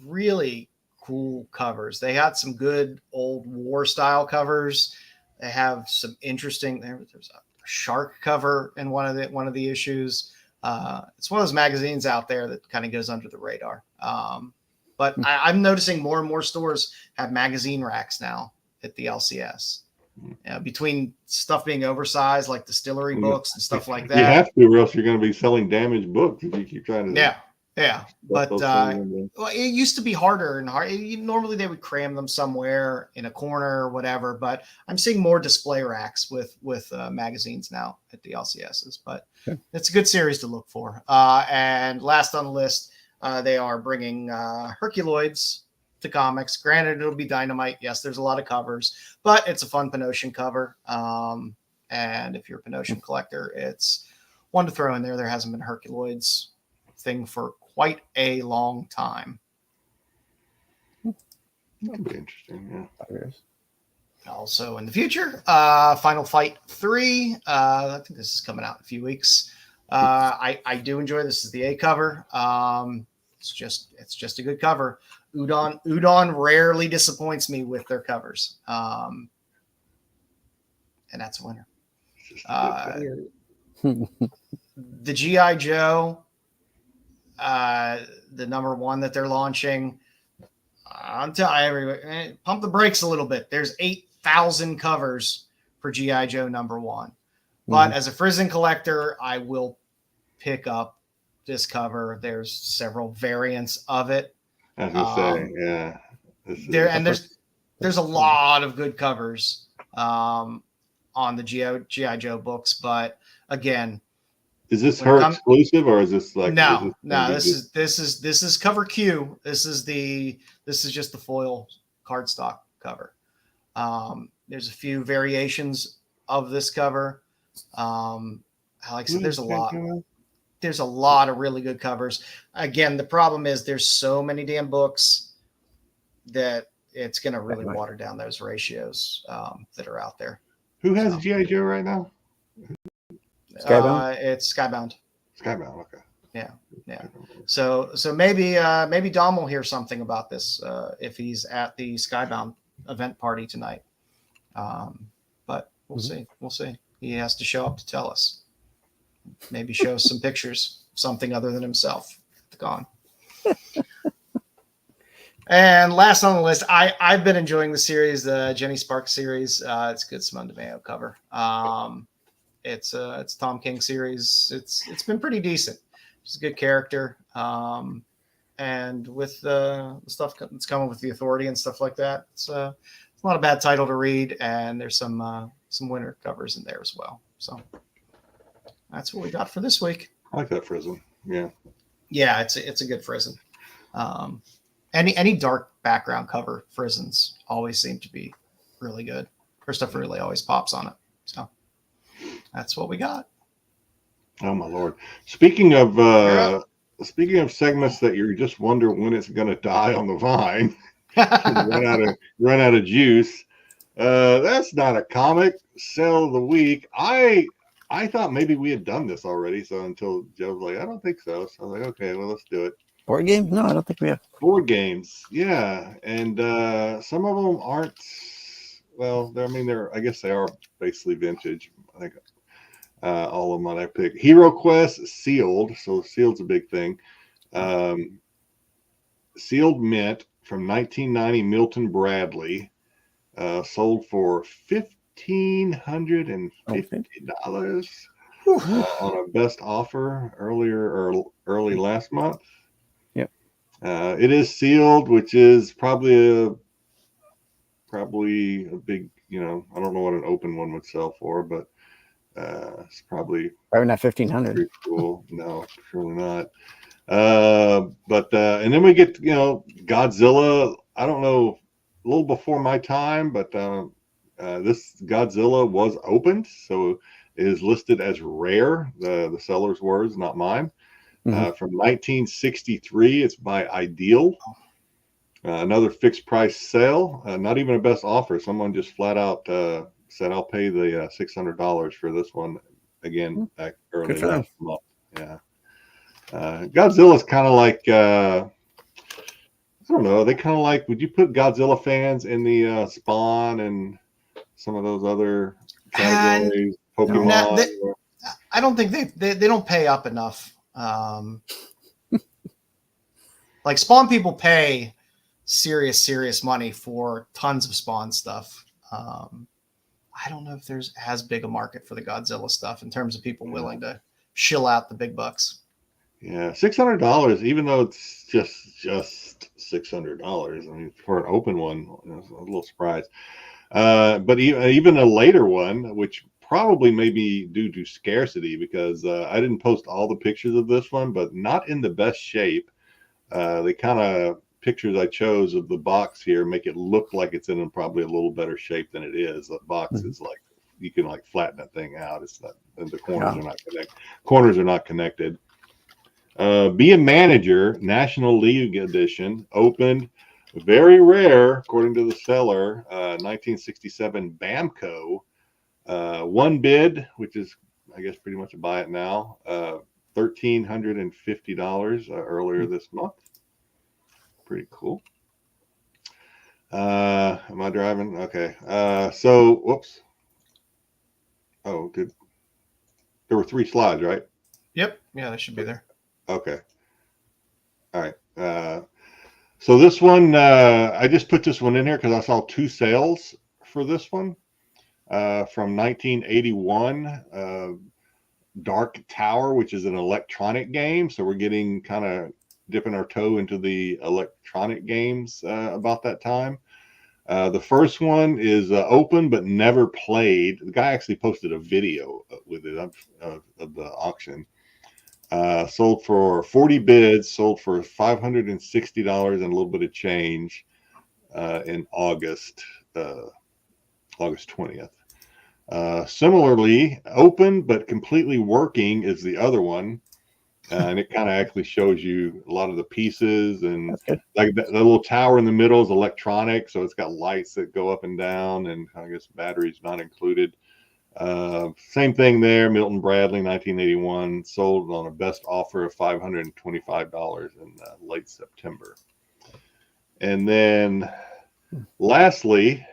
really cool covers. They had some good old war style covers. They have some interesting. There's a shark cover in one of the issues. It's one of those magazines out there that kind of goes under the radar. But I'm noticing more and more stores have magazine racks now at the LCS. Between stuff being oversized, like distillery books and stuff like that. You have to, or else you're going to be selling damaged books if you keep trying to. Yeah. But well, it used to be harder and hard. Normally they would cram them somewhere in a corner or whatever. But I'm seeing more display racks with magazines now at the LCSs. But it's a good series to look for. And last on the list, they are bringing Herculoids to comics. Granted, it'll be Dynamite. Yes, there's a lot of covers, but it's a fun Panosian cover. And if you're a Panosian collector, it's one to throw in there. There hasn't been a Herculoids thing for quite a long time. That'd be interesting. Yeah. Also in the future, Final Fight 3. I think this is coming out in a few weeks. I do enjoy this. This is the A cover. It's just a good cover. Udon rarely disappoints me with their covers. And that's a winner. The G.I. Joe, the number 1 that they're launching, I'm telling everybody, pump the brakes a little bit. There's 8,000 covers for G.I. Joe number 1. But as a Frizen collector, I will pick up this cover. There's several variants of it. I was gonna say, yeah. There's a lot of good covers on the G.I. Joe books, but again, is this her exclusive or is this like no? This is cover Q. This is just the foil cardstock cover. There's a few variations of this cover. Like I said, there's a lot. There's a lot of really good covers. Again, the problem is there's so many damn books that it's going to really water down those ratios that are out there. Who has G.I. Joe right now? Skybound? It's Skybound. Skybound, okay. Yeah. So maybe Dom will hear something about this if he's at the Skybound event party tonight. But we'll see. We'll see. He has to show up to tell us. Maybe show us some pictures, something other than himself. Gone. And last on the list, I've been enjoying the series, the Jenny Sparks series. It's a good Simone DeMeo cover. It's Tom King series. It's been pretty decent. She's a good character. And with the stuff that's coming with the Authority and stuff like that, it's not a bad title to read. And there's some winter covers in there as well. So that's what we got for this week. I like that Frizen. Yeah. Yeah, it's a good Frizen. Any dark background cover Frizens always seem to be really good. Her stuff really always pops on it. So that's what we got. Oh my Lord! Speaking of segments that you just wonder when it's going to die on the vine, run out of juice. That's not a comic sell of the week. I thought maybe we had done this already. So until Joe was like, I don't think so. So I was like, okay, well, let's do it. Board game? No, I don't think we have. Board games. Yeah. And some of them aren't, well, I guess they are basically vintage. I think all of them I picked. Hero Quest Sealed. So Sealed's a big thing. Sealed Mint from 1990, Milton Bradley. Sold for $1,550 on a best offer early last month. Yep. It is sealed, which is probably a big, I don't know what an open one would sell for, but it's probably not 1,500. Cool. No, surely not. But and then we get Godzilla. I don't know, a little before my time, but this Godzilla was opened, so it is listed as rare. The seller's words, not mine. From 1963, it's by Ideal. Another fixed price sale, not even a best offer. Someone just flat out said, "I'll pay the $600 for this one." Again, back early last month. Yeah, Godzilla's kind of like. I don't know. They kind of like. Would you put Godzilla fans in the Spawn and some of those other categories? Pokemon. I don't think they don't pay up enough. Like Spawn people pay serious money for tons of Spawn stuff. I don't know if there's as big a market for the Godzilla stuff in terms of people willing to shill out the big bucks. Yeah, $600, even though it's just $600. I mean, for an open one, I was a little surprised. But even a later one, which probably may be due to scarcity, because I didn't post all the pictures of this one, but not in the best shape. The kind of pictures I chose of the box here make it look like it's in probably a little better shape than it is. The box is like, you can like flatten that thing out. It's not, and the corners are not connected. Corners are not connected. Be a Manager National League Edition, opened, very rare according to the seller, 1967 Bamco. One bid, which is I guess pretty much a buy it now, $1,350 earlier this month. Pretty cool. Am I driving? Okay. So whoops. Oh, there were 3 slides, right? Yep. Yeah, they should be there. Okay. All right. So this one, I just put this one in here because I saw 2 sales for this one from 1981, Dark Tower, which is an electronic game. So we're getting kind of dipping our toe into the electronic games about that time. The first one is open but never played. The guy actually posted a video with it of the auction. Sold for 40 bids, sold for $560 and a little bit of change in August 20th. Similarly, open but completely working is the other one. And it kind of actually shows you a lot of the pieces, and like the little tower in the middle is electronic, so it's got lights that go up and down, and I guess batteries not included. Same thing there. Milton Bradley, 1981, sold on a best offer of $525 in late September. And then, lastly,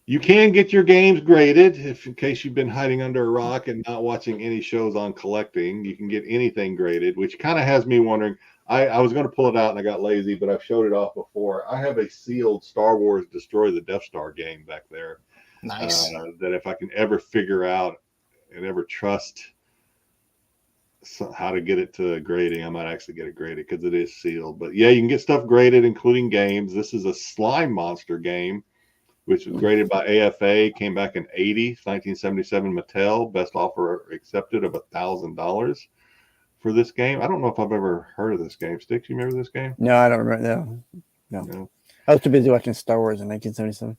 you can get your games graded in case you've been hiding under a rock and not watching any shows on collecting. You can get anything graded, which kind of has me wondering. I was going to pull it out and I got lazy, but I've showed it off before. I have a sealed Star Wars Destroy the Death Star game back there. Nice. That if I can ever figure out and ever trust how to get it to grading, I might actually get it graded because it is sealed. But yeah, you can get stuff graded, including games. This is a slime monster game, which was graded by AFA, came back in 1977 Mattel, best offer accepted of $1,000 for this game. I don't know if I've ever heard of this game. Styx, you remember this game? No, I don't remember. No. I was too busy watching Star Wars in 1977.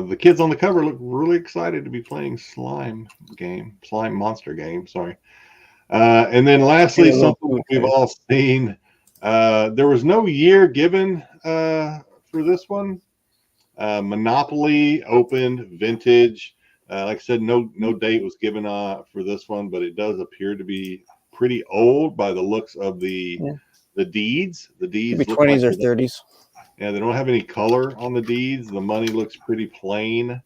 The kids on the cover look really excited to be playing slime monster game. Sorry. And then lastly, something we've all seen. There was no year given for this one. Monopoly opened vintage. Like I said, no date was given for this one, but it does appear to be pretty old by the looks of the deeds. The deeds maybe 20s or 30s. Yeah, they don't have any color on the deeds. The money looks pretty plain.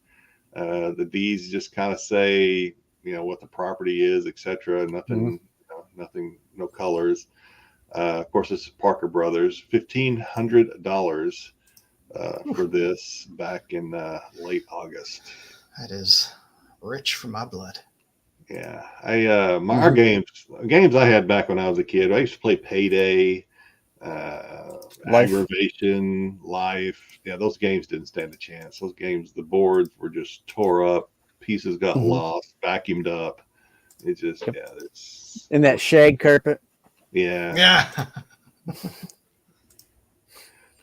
The deeds just kind of say, what the property is, etc. Nothing, nothing, no colors. Of course, it's Parker Brothers. $1,500 for this back in late August. That is rich for my blood. Yeah, our games I had back when I was a kid. I used to play Payday, Aggravation, Life. Yeah, those games didn't stand a chance. Those games, the boards were just tore up, pieces got lost, vacuumed up. It just it's in that shag carpet. Yeah.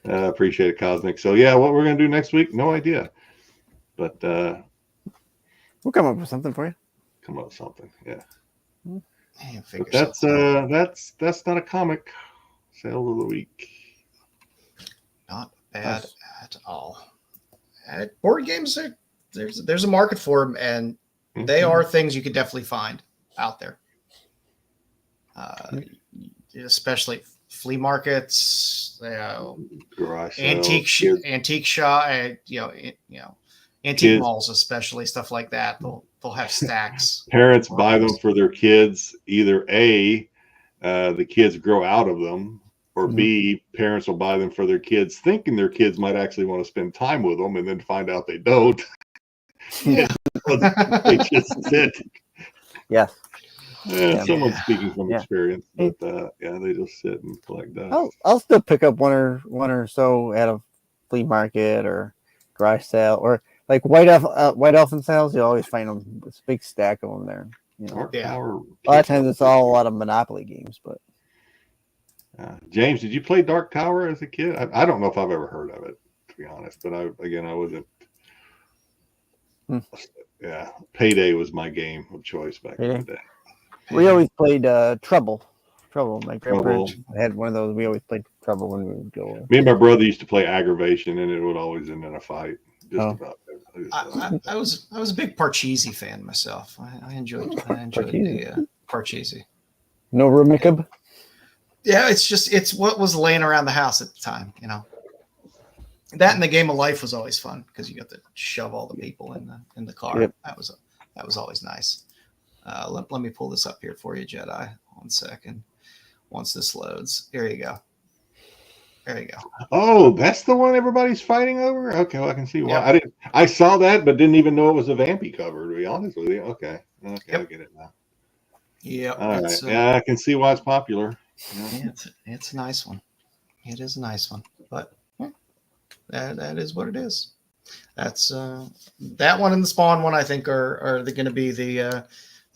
Appreciate it, Cosmic. So yeah, what we're gonna do next week, no idea, but we'll come up with something for you. Come up with something, yeah. But that's not a comic sale of the week. Not bad at all. Board games, there's a market for them, and they are things you could definitely find out there. Especially flea markets, Garage antique sales, shop, Antique kids, malls, especially stuff like that, they'll have stacks. parents buy them for their kids. Either A, the kids grow out of them, or B, parents will buy them for their kids, thinking their kids might actually want to spend time with them, and then find out they don't. Yeah. They just sit. Yes. Someone's speaking from experience, but they just sit and collect dust. I'll still pick up one or so at a flea market or garage sale, or like white elephant sales. You always find them. It's a big stack of them there. You know, a lot of times it's all a lot of Monopoly games. But James, did you play Dark Tower as a kid? I don't know if I've ever heard of it, to be honest. But I wasn't. Yeah, Payday was my game of choice back in the day. We always played Trouble. My grandparents had one of those. We always played Trouble when we would go. Me and my brother used to play Aggravation, and it would always end in a fight. About I was a big Parcheesi fan myself. I enjoyed the Parcheesi. No Rummikub? Yeah, it's what was laying around the house at the time, you know. That and the Game of Life was always fun because you got to shove all the people in the car. Yep. That was always nice. Let me pull this up here for you, Jedi. 1 second. Once this loads, here you go. There you go. Oh, that's the one everybody's fighting over. Okay, well I can see why. Yep. I saw that, but didn't even know it was a Vampy cover. To be honest with you. Okay, yep. I get it now. Yeah. All right. Yeah, I can see why it's popular. Yeah, it's a nice one. It is a nice one, but that is what it is. That's that one and the Spawn one. I think are going to be the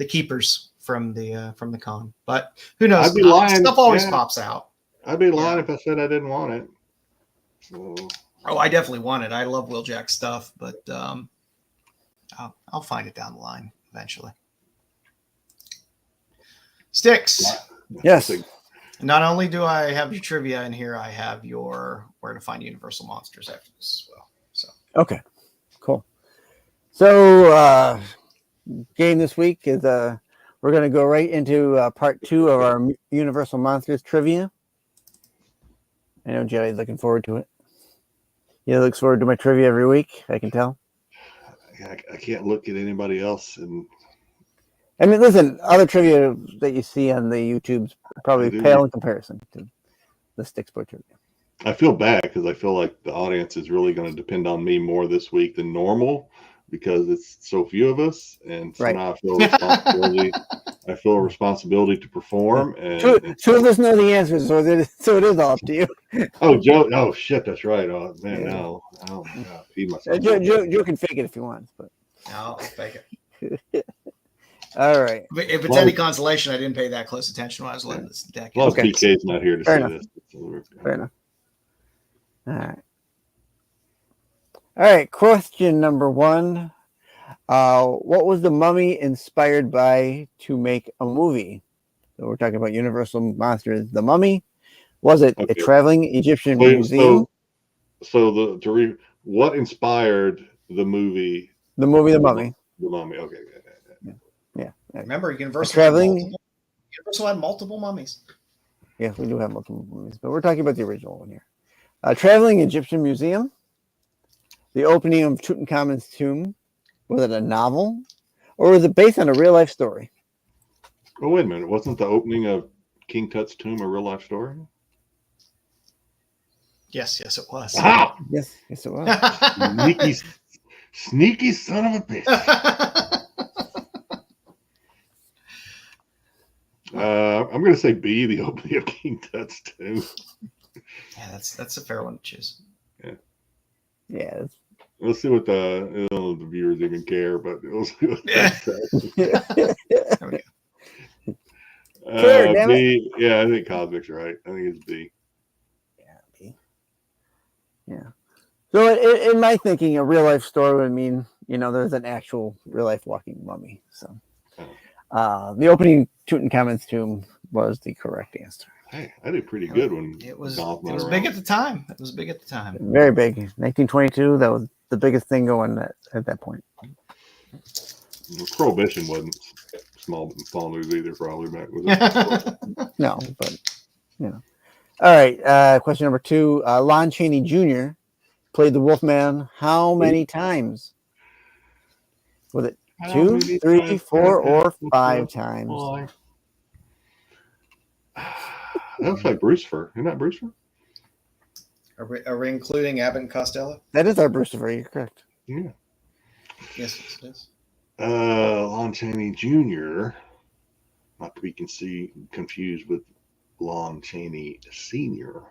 keepers from the con. But who knows? I'd be lying. Stuff always pops out. I'd be lying if I said I didn't want it. So. Oh, I definitely want it. I love Wheeljack stuff, but I'll find it down the line eventually. Styx. Yes. Not only do I have your trivia in here, I have your where to find Universal monsters after this as well. So okay, cool. So game this week is we're going to go right into part 2 of our Universal monsters trivia. I know Jerry's looking forward to it. He looks forward to my trivia every week. I can tell. I can't look at anybody else and. I mean, listen, other trivia that you see on the YouTube's probably pale in comparison to the Styxboy Trivia. I feel bad because I feel like the audience is really going to depend on me more this week than normal because it's so few of us, and so now I feel responsibility. I feel a responsibility to perform. And two of us know the answers, so it is all up to you. Oh, Joe! Oh, shit, that's right. Oh man, no, I don't feed myself. Joe can fake it if he wants, but I'll fake it. All right. If it's any consolation, I didn't pay that close attention when I was letting this deck. Well, PK's not here to see this. Fair enough. All right. Question number 1. What was the mummy inspired by to make a movie? So we're talking about Universal Monsters. The Mummy. Was it a traveling Egyptian museum? What inspired the movie? The movie The Mummy. The Mummy. Okay. Yeah. Remember, Universal had multiple mummies. Yeah, we do have multiple mummies, but we're talking about the original one here. Traveling Egyptian museum. The opening of Tutankhamun's tomb. Was it a novel, or was it based on a real life story? Oh, wait a minute! Wasn't the opening of King Tut's tomb a real life story? Yes, it was. Ah! Yes, it was. Sneaky son of a bitch. I'm going to say B, the opening of King Tut's tomb. Yeah, that's a fair one to choose. Yeah. Let's see what the viewers even care, but we'll see what B. Yeah, I think Cosmic's right. I think it's B. Yeah, B. Yeah. So in my thinking, a real life story would mean, there's an actual real life walking mummy. So the opening Tutankhamun's tomb was the correct answer. Hey, I did pretty good when it was big at the time. It was big at the time. Very big. 1922, that was the biggest thing going at that point. Prohibition wasn't small news either, probably back with No, but All right. Question number 2. Lon Chaney Jr. played the Wolfman how many times? Was it How 2, many 3, times 4, can or Apple 5 fly? times? That looks like Brucifer. Isn't that Brucifer? Are we including Abbott and Costello? That is our Brucifer. You're correct. Yeah. Yes, it is. Lon Chaney Jr., not to be confused with Lon Chaney Sr.,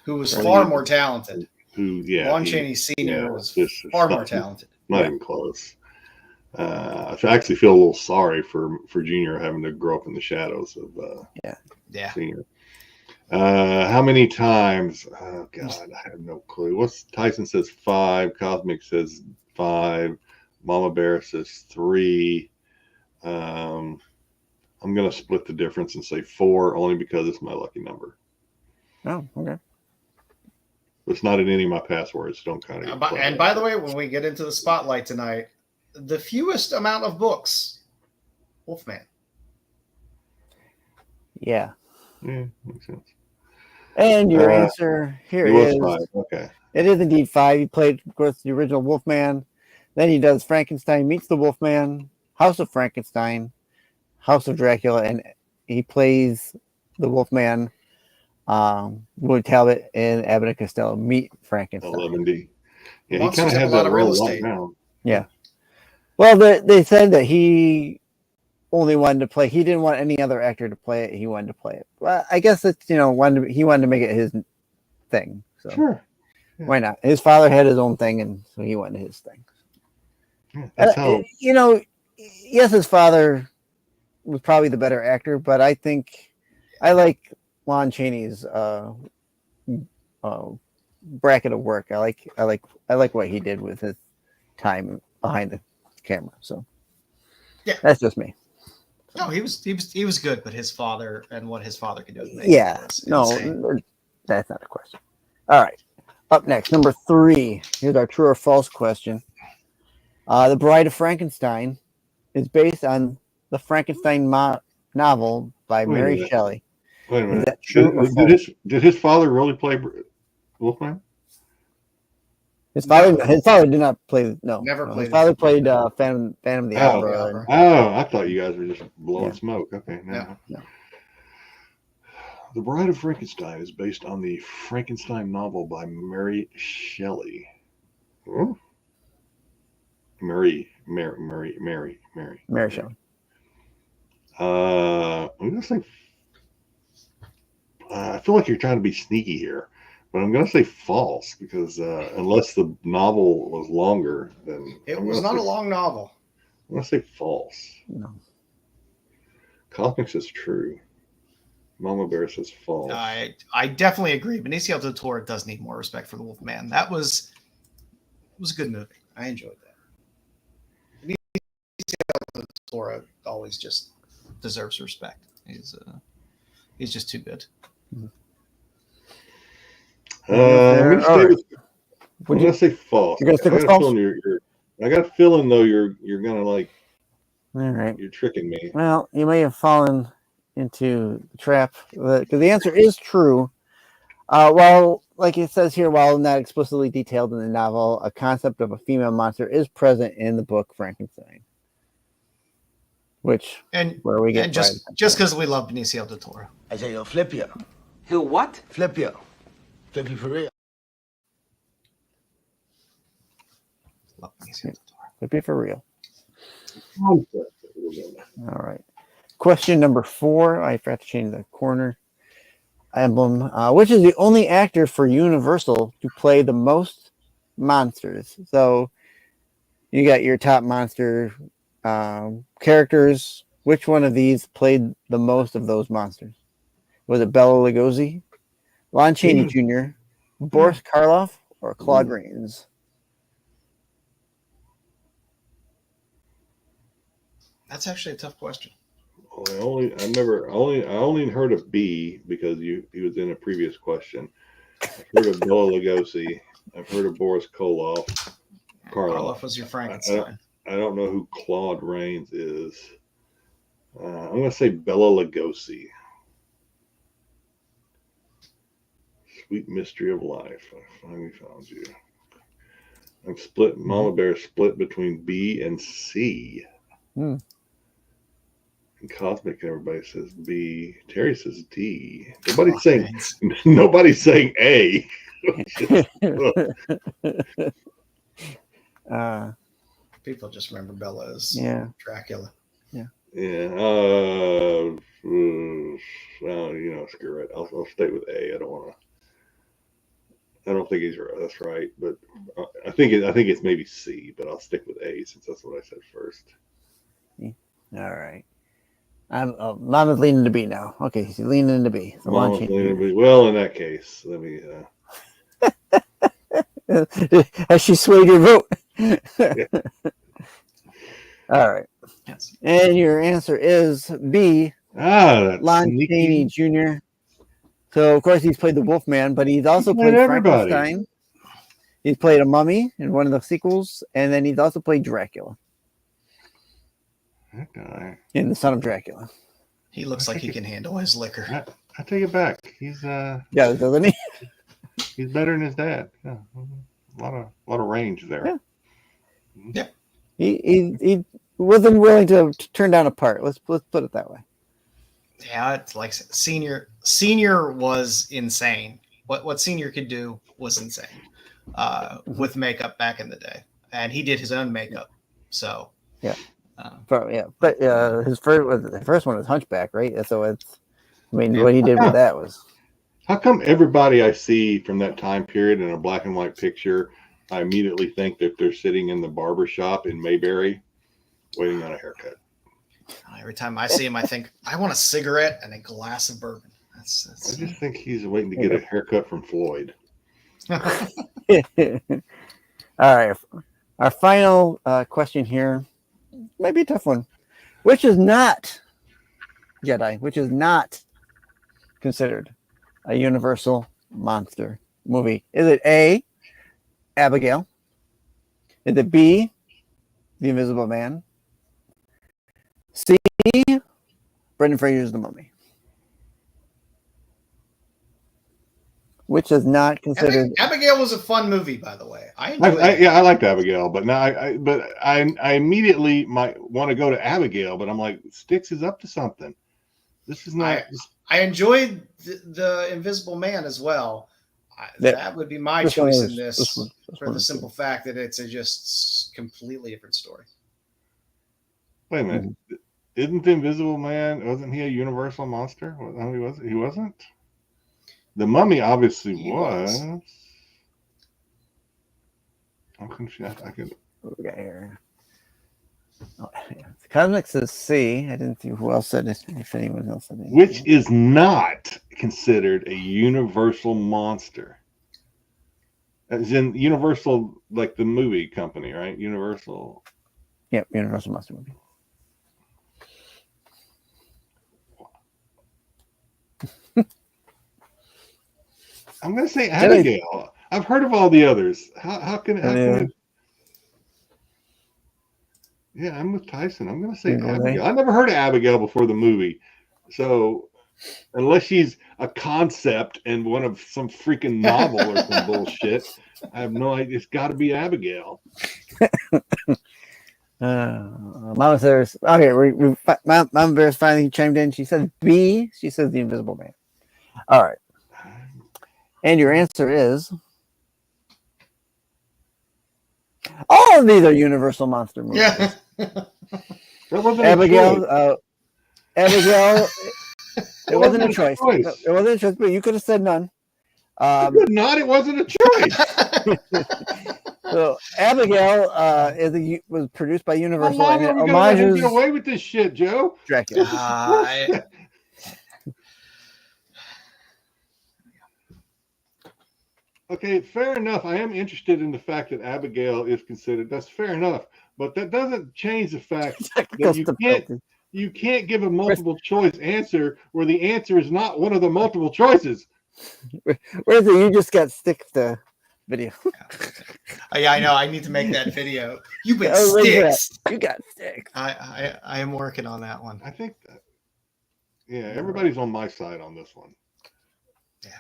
Who was Well, far you- more talented. Lon Chaney Sr. was far more talented. Not even close. I actually feel a little sorry for Junior having to grow up in the shadows of Yeah. Senior. How many times? Oh God, I have no clue. What's Tyson says 5. Cosmic says 5. Mama Bear says 3. I'm gonna split the difference and say 4, only because it's my lucky number. Oh, okay. It's not in any of my passwords. Don't kind of. And by the way, when we get into the spotlight tonight, the fewest amount of books, Wolfman. Yeah, makes sense. And your answer here It was is 5. Okay. it is indeed 5. He played, of course, the original Wolfman. Then he does Frankenstein Meets the Wolfman, House of Frankenstein, House of Dracula, and he plays the Wolfman, William Talbot, and Abbott and Costello Meet Frankenstein. 11D. Yeah, Monsters he kind of have has a lot that of real role locked estate. down. Yeah. Well, they said that he only wanted to play. He didn't want any other actor to play it. He wanted to play it. Well, I guess it's he wanted to make it his thing. So Sure. Yeah. why not? His father had his own thing, and so he wanted his thing. Yeah, that's how. Yes, his father was probably the better actor, but I think I like Lon Chaney's bracket of work. I like what he did with his time behind the camera. So yeah, that's just me. No, he was good, but his father and what his father could do. No, that's not a question. All right, up next, number 3. Here's our true or false question. The Bride of Frankenstein is based on the Frankenstein novel by Mary Shelley. Wait a minute. Is that true or false? Did his father really play Wolfman? His father did not play. Never played. His father played Phantom of the Opera. I thought you guys were just blowing smoke. Okay, No. The Bride of Frankenstein is based on the Frankenstein novel by Mary Shelley. Oh. Mary Shelley. I'm gonna say. I feel like you're trying to be sneaky here, but I'm gonna say false because unless the novel was longer, then it was not a long novel. I'm gonna say false. No. Cosmic says true. Mama Bear says false. I definitely agree. Benicio del Toro does need more respect for the Wolfman. It was a good movie. I enjoyed that. Benicio del Toro always just deserves respect. He's just too good. I'm gonna say false. You're gonna stick with false? I got a feeling though you're gonna like. All right. You're tricking me. Well, you may have fallen into the trap because the answer is true. Well, like it says here, while not explicitly detailed in the novel, a concept of a female monster is present in the book Frankenstein. Where we get just because we love Benicio del Toro. I say, yo, flip you. He'll what? Flip you. Flip you for real. Love Benicio del Toro. Flip you for real. All right. Question number 4. I forgot to change the corner emblem. Which is the only actor for Universal to play the most monsters? So you got your top monster characters. Which one of these played the most of those monsters? Was it Bela Lugosi, Lon Chaney Jr., Boris Karloff, or Claude Rains? That's actually a tough question. I only heard of B because he was in a previous question. I've heard of Bela Lugosi. I've heard of Boris Karloff. Karloff was your Frankenstein. I don't know who Claude Rains is. I'm going to say Bela Lugosi. Sweet mystery of life. I finally found you. I'm split. Mama Bear split between B and C. Hmm. And Cosmic, everybody says B. Terry says D. Thanks. Nobody's saying A. People just remember Bella as Dracula. Yeah. Well, screw it. I'll stay with A. I don't think that's right, but I think it's maybe C, but I'll stick with A since that's what I said first. All right. Mama's leaning to B now. Okay, she's leaning into B. So Mama's leaning to B. Well, in that case, let me. Has she swayed your vote? Yeah. All right. Yes. And your answer is B. That's Lon sneaky. Chaney Jr. So, of course, he's played the Wolfman, but he's also played everybody. Frankenstein. He's played a mummy in one of the sequels, and then he's also played Dracula That guy. in The Son of Dracula. He looks like he can handle his liquor. I take it back. He's Yeah, doesn't he? he's better than his dad. Yeah. A lot of range there. Yeah. He wasn't willing to turn down a part. Let's put it that way. Yeah, it's like Senior was insane. What Senior could do was insane with makeup back in the day, and he did his own makeup. So But his first one was Hunchback, right? So it's, what he did with that was. How come everybody I see from that time period in a black and white picture, I immediately think that they're sitting in the barber shop in Mayberry waiting on a haircut? Every time I see him, I think I want a cigarette and a glass of bourbon. I just think he's waiting to get a haircut from Floyd. All right. Our final question here might be a tough one. Which is not considered a Universal monster movie? Is it A, Abigail? Is it B, The Invisible Man? C, Brendan Fraser's The Mummy? Which is not considered. Abigail was a fun movie, by the way. I enjoyed it. I liked Abigail, but now I immediately might want to go to Abigail, but I'm like, Styx is up to something. This is not. I enjoyed the Invisible Man as well. That would be my choice in this for the simple fact that it's a just completely different story. Wait a minute. Isn't the Invisible Man, wasn't he a Universal monster? He wasn't? The Mummy obviously was. I'm confused. I can. What we got here? Oh, yeah. Comic says C. I didn't see who else said it. If anyone else said it. Which is not considered a Universal monster. As in Universal, like the movie company, right? Universal. Yep, Universal monster movie. I'm going to say Abigail. I've heard of all the others. How can it? Yeah, I'm with Tyson. I'm going to say Abigail. I never heard of Abigail before the movie. So unless she's a concept and one of some freaking novel or some bullshit, I have no idea. It's got to be Abigail. Mama says, okay, Mama Bear's finally chimed in. She said B. She says The Invisible Man. All right. And your answer is all of these are Universal monster movies. Yeah. Abigail, it wasn't a choice. It wasn't a choice, but you could have said none. It wasn't a choice. So Abigail was produced by Universal. How long are we going to get away with this shit, Joe? Dracula. Okay, fair enough. I am interested in the fact that Abigail is considered. That's fair enough, but that doesn't change the fact that you can't give a multiple choice answer where the answer is not one of the multiple choices. Where's it? You just got Styx the video. Yeah, I know. I need to make that video. You've been Styx. You got Styx. I am working on that one. I think that. Yeah, everybody's on my side on this one. Yeah.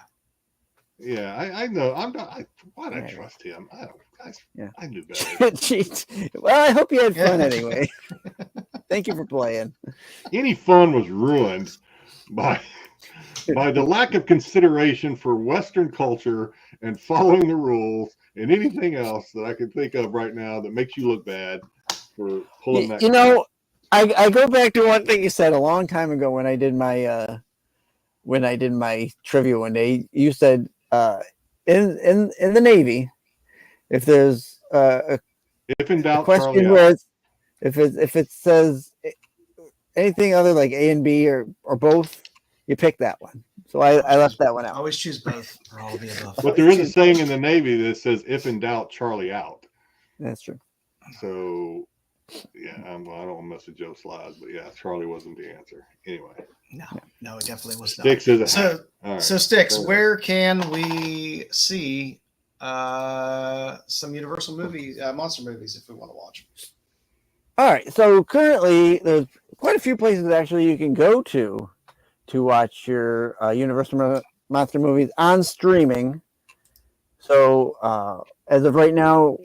Yeah, I know. I'm not. Why would I trust him? I don't. I knew better. Cheat. Well, I hope you had fun anyway. Thank you for playing. Any fun was ruined by the lack of consideration for Western culture and following the rules and anything else that I can think of right now that makes you look bad for pulling that. You know, I go back to one thing you said a long time ago when I did my trivia one day. You said in the Navy, if there's if in doubt, a question Charlie where out. if it says anything other like A and B or both, you pick that one. So I left that one out. Always choose both or all of the above. But there is a saying in the Navy that says, "If in doubt, Charlie out." That's true. So, yeah, I don't want to mess with Joe Slides, but yeah, Charlie wasn't the answer. Anyway. No, it definitely was not. Styx is a so, right. So Styx, where can we see some Universal movies, monster movies, if we want to watch? All right. So currently, there's quite a few places actually you can go to watch your Universal monster movies on streaming. So as of right now,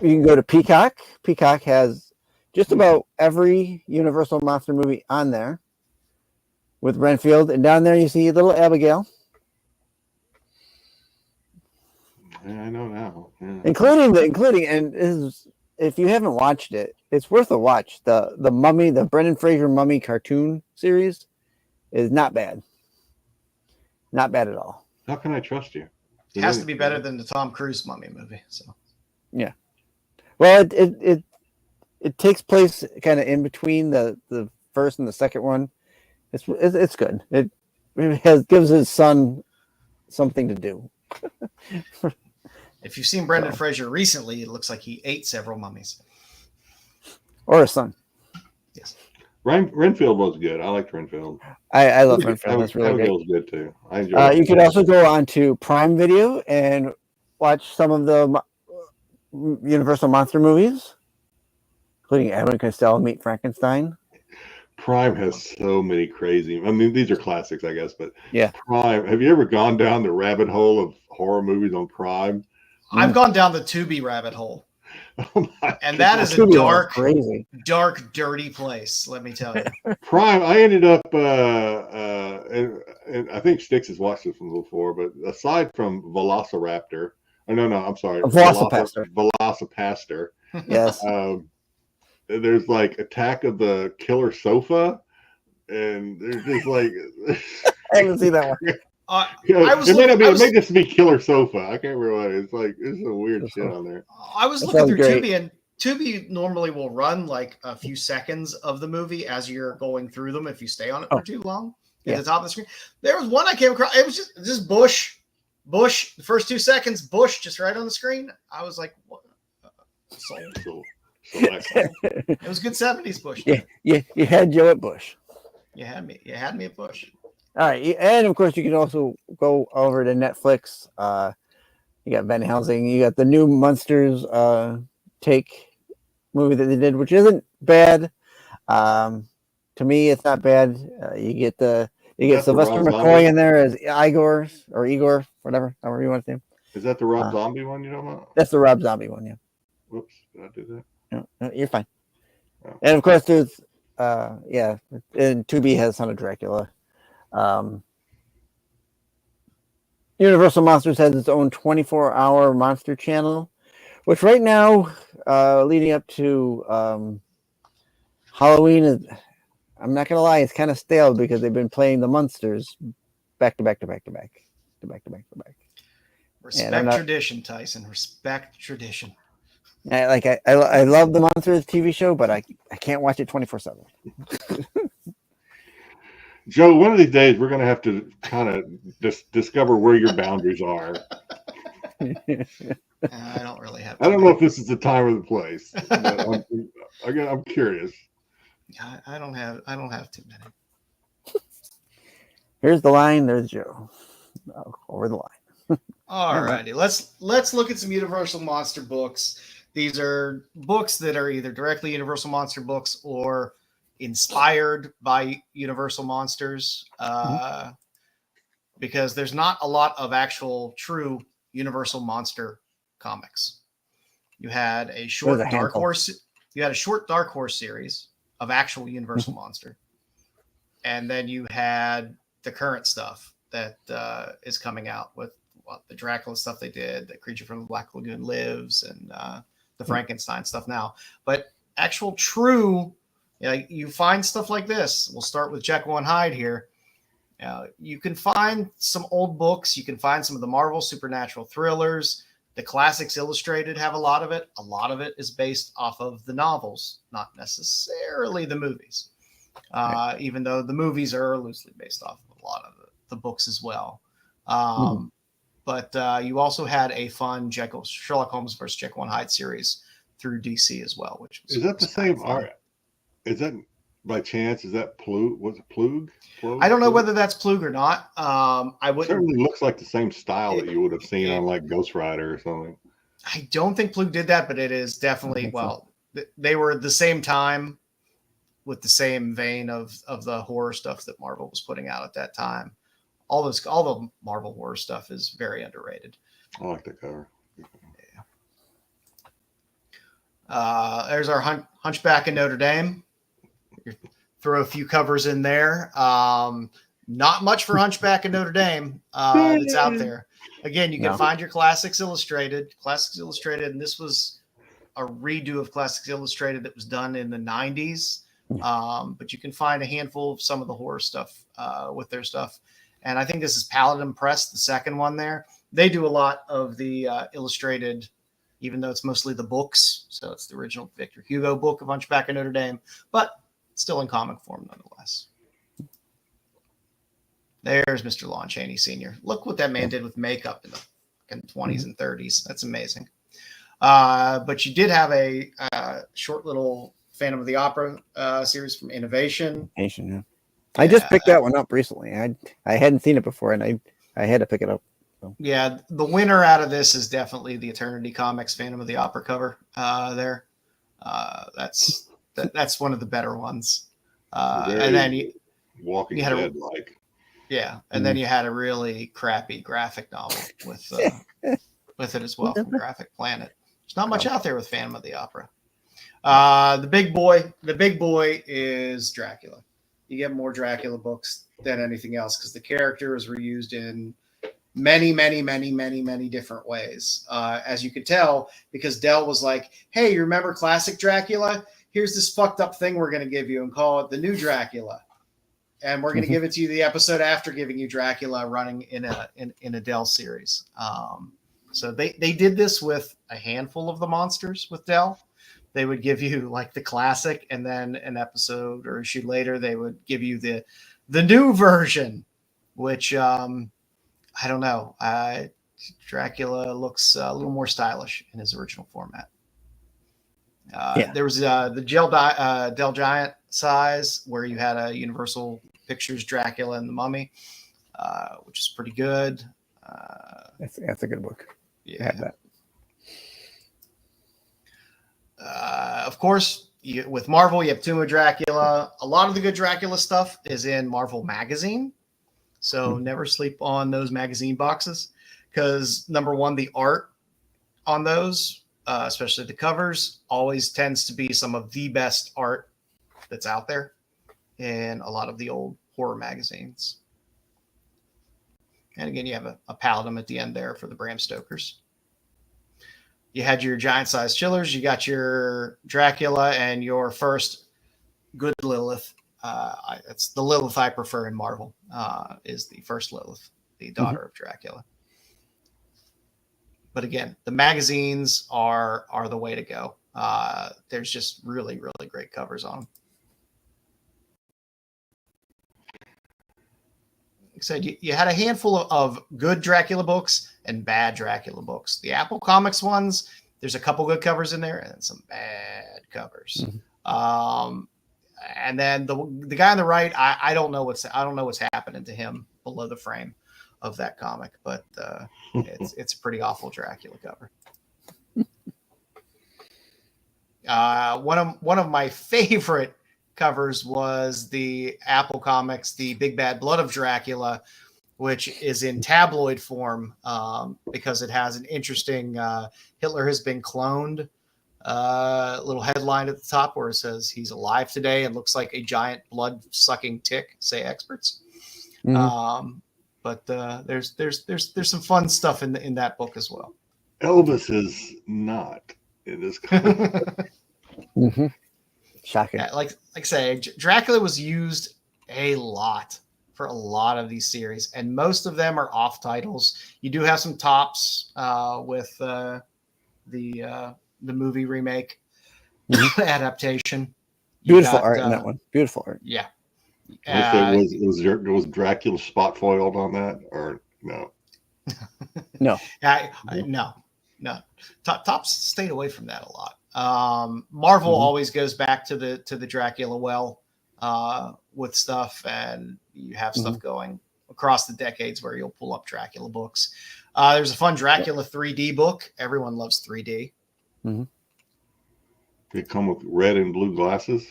you can go to Peacock. Peacock has just about every Universal monster movie on there with Renfield, and down there you see little Abigail. Yeah, I know now. Yeah. Including, and if you haven't watched it, it's worth a watch. The Mummy, the Brendan Fraser Mummy cartoon series is not bad. Not bad at all. How can I trust you? It has to be better than the Tom Cruise Mummy movie. So yeah. Well, it takes place kind of in between the first and the second one. It's good. It gives his son something to do. If you've seen Brendan Fraser recently, it looks like he ate several mummies. Or a son. Yes. Renfield was good. I liked Renfield. I love Renfield. That's really Abigail good. was good too. I enjoyed it. You could also go on to Prime Video and watch some of the Universal monster movies, including Abbott and Costello Meet Frankenstein. Prime has so many crazy. I mean, these are classics, I guess, but yeah. Prime. Have you ever gone down the rabbit hole of horror movies on Prime? I've gone down the Tubi rabbit hole. Oh and that is a dark, dirty place. Let me tell you. Prime. I ended up, and I think Styx has watched this one before, but aside from Velociraptor, I'm sorry, Velocipaster. Yes. There's like Attack of the Killer Sofa, and there's just like I haven't seen that one. It may just be Killer Sofa. I can't remember what it is. Like there's some weird shit on there. I was looking through Tubi, and Tubi normally will run like a few seconds of the movie as you're going through them if you stay on it for too long at the top of the screen. There was one I came across. It was just Bush. The first 2 seconds, Bush just right on the screen. I was like, what? It was good 70s Bush. Yeah, you had Joe at Bush. You had me at Bush. All right, and of course you can also go over to Netflix. You got Van Helsing. You got the new Monsters take movie that they did, which isn't bad. To me, it's not bad. You get Sylvester McCoy in there as Igor, whatever, however you want to say him. Is that the Rob Zombie one you know about? That's the Rob Zombie one, yeah. Whoops, did I do that? No, you're fine. Oh. And of course, there's and Tubi has Son of Dracula. Universal Monsters has its own 24-hour monster channel, which right now, leading up to Halloween, I'm not gonna lie, it's kind of stale because they've been playing the Monsters back to back. Respect tradition, Tyson. Respect tradition. I love the Monsters TV show, but I can't watch it 24/7. Joe, one of these days we're going to have to kind of discover where your boundaries are. I don't really have. I don't know if this is the time or the place. I'm curious. I don't have too many. Here's the line. There's Joe. Over the line. All righty. Let's look at some Universal Monster books. These are books that are either directly Universal Monster books or inspired by Universal Monsters. because there's not a lot of actual true Universal monster comics. You had a short Dark Horse. You had a short Dark Horse series of actual Universal monster, and then you had the current stuff that is coming out with the Dracula stuff they did, the Creature from the Black Lagoon Lives, and the Frankenstein stuff now. But actual true, you find stuff like this. We'll start with Jekyll and Hyde here. You can find some old books. You can find some of the Marvel supernatural thrillers. The Classics Illustrated have a lot of it. A lot of it is based off of the novels, not necessarily the movies, even though the movies are loosely based off of a lot of the books as well. But you also had a fun Sherlock Holmes versus Jekyll and Hyde series through DC as well. Which was, is that the same art? Is that by chance? Is that Plug? Was it Plug? I don't know whether that's Plug or not. I would. Certainly looks like the same style that you would have seen on like Ghost Rider or something. I don't think Plug did that, but it is definitely they were at the same time with the same vein of the horror stuff that Marvel was putting out at that time. All the Marvel horror stuff is very underrated. I like that cover. There's our Hunchback in Notre Dame. Throw a few covers in there. Not much for Hunchback in Notre Dame that's out there. Again, you can find your Classics Illustrated, and this was a redo of Classics Illustrated that was done in the 90s. But you can find a handful of some of the horror stuff with their stuff. And I think this is Paladin Press, the second one there. They do a lot of the illustrated, even though it's mostly the books. So it's the original Victor Hugo book of Hunchback of Notre Dame, but still in comic form nonetheless. There's Mr. Lon Chaney Sr. Look what that man did with makeup in the 20s and 30s. That's amazing. But you did have a short little Phantom of the Opera series from Innovation. I just picked that one up recently. I hadn't seen it before, and I had to pick it up. So. Yeah, the winner out of this is definitely the Eternity Comics Phantom of the Opera cover there. That's one of the better ones. And then Walking Dead like. Yeah, and then you had a really crappy graphic novel with it as well from Graphic Planet. There's not much out there with Phantom of the Opera. The big boy is Dracula. You get more Dracula books than anything else because the characters were used in many different ways. As you could tell, because Dell was like, hey, you remember classic Dracula? Here's this fucked up thing we're going to give you and call it the new Dracula. And we're going to give it to you the episode after giving you Dracula running in a Dell series. So they did this with a handful of the monsters with Dell. They would give you like the classic, and then an episode or issue later, they would give you the new version, which I don't know. Dracula looks a little more stylish in his original format. There was the Dell Giant size where you had a Universal Pictures Dracula and the Mummy, which is pretty good. That's a good book. Yeah. I have that. Of course, with Marvel, you have Tomb of Dracula. A lot of the good Dracula stuff is in Marvel Magazine. So never sleep on those magazine boxes because, number one, the art on those, especially the covers, always tends to be some of the best art that's out there in a lot of the old horror magazines. And again, you have a Paladin at the end there for the Bram Stokers. You had your giant-sized chillers. You got your Dracula and your first good Lilith. It's the Lilith I prefer in Marvel. Is the first Lilith, the daughter of Dracula. But again, the magazines are the way to go. There's just really great covers on them. Like I said, you had a handful of good Dracula books and bad Dracula books. The Apple Comics ones, there's a couple good covers in there and some bad covers. And then the guy on the right, I don't know what's happening to him below the frame of that comic, but it's a pretty awful Dracula cover. One of my favorite covers was the Apple Comics, the Big Bad Blood of Dracula, which is in tabloid form because it has an interesting Hitler has been cloned little headline at the top where it says he's alive today and looks like a giant blood-sucking tick, say experts. But there's some fun stuff in that book as well. Elvis is not in this comic. Shocking. Yeah, like I say, Dracula was used a lot for a lot of these series, and most of them are off titles. You do have some tops with the movie remake adaptation. Beautiful art in that one. Beautiful art. Yeah. Was Dracula spot foiled on that or no? No. No. Tops stayed away from that a lot. Marvel always goes back to the Dracula well with stuff, and you have stuff going across the decades where you'll pull up Dracula books. There's a fun Dracula 3D book. Everyone loves 3D. They come with red and blue glasses.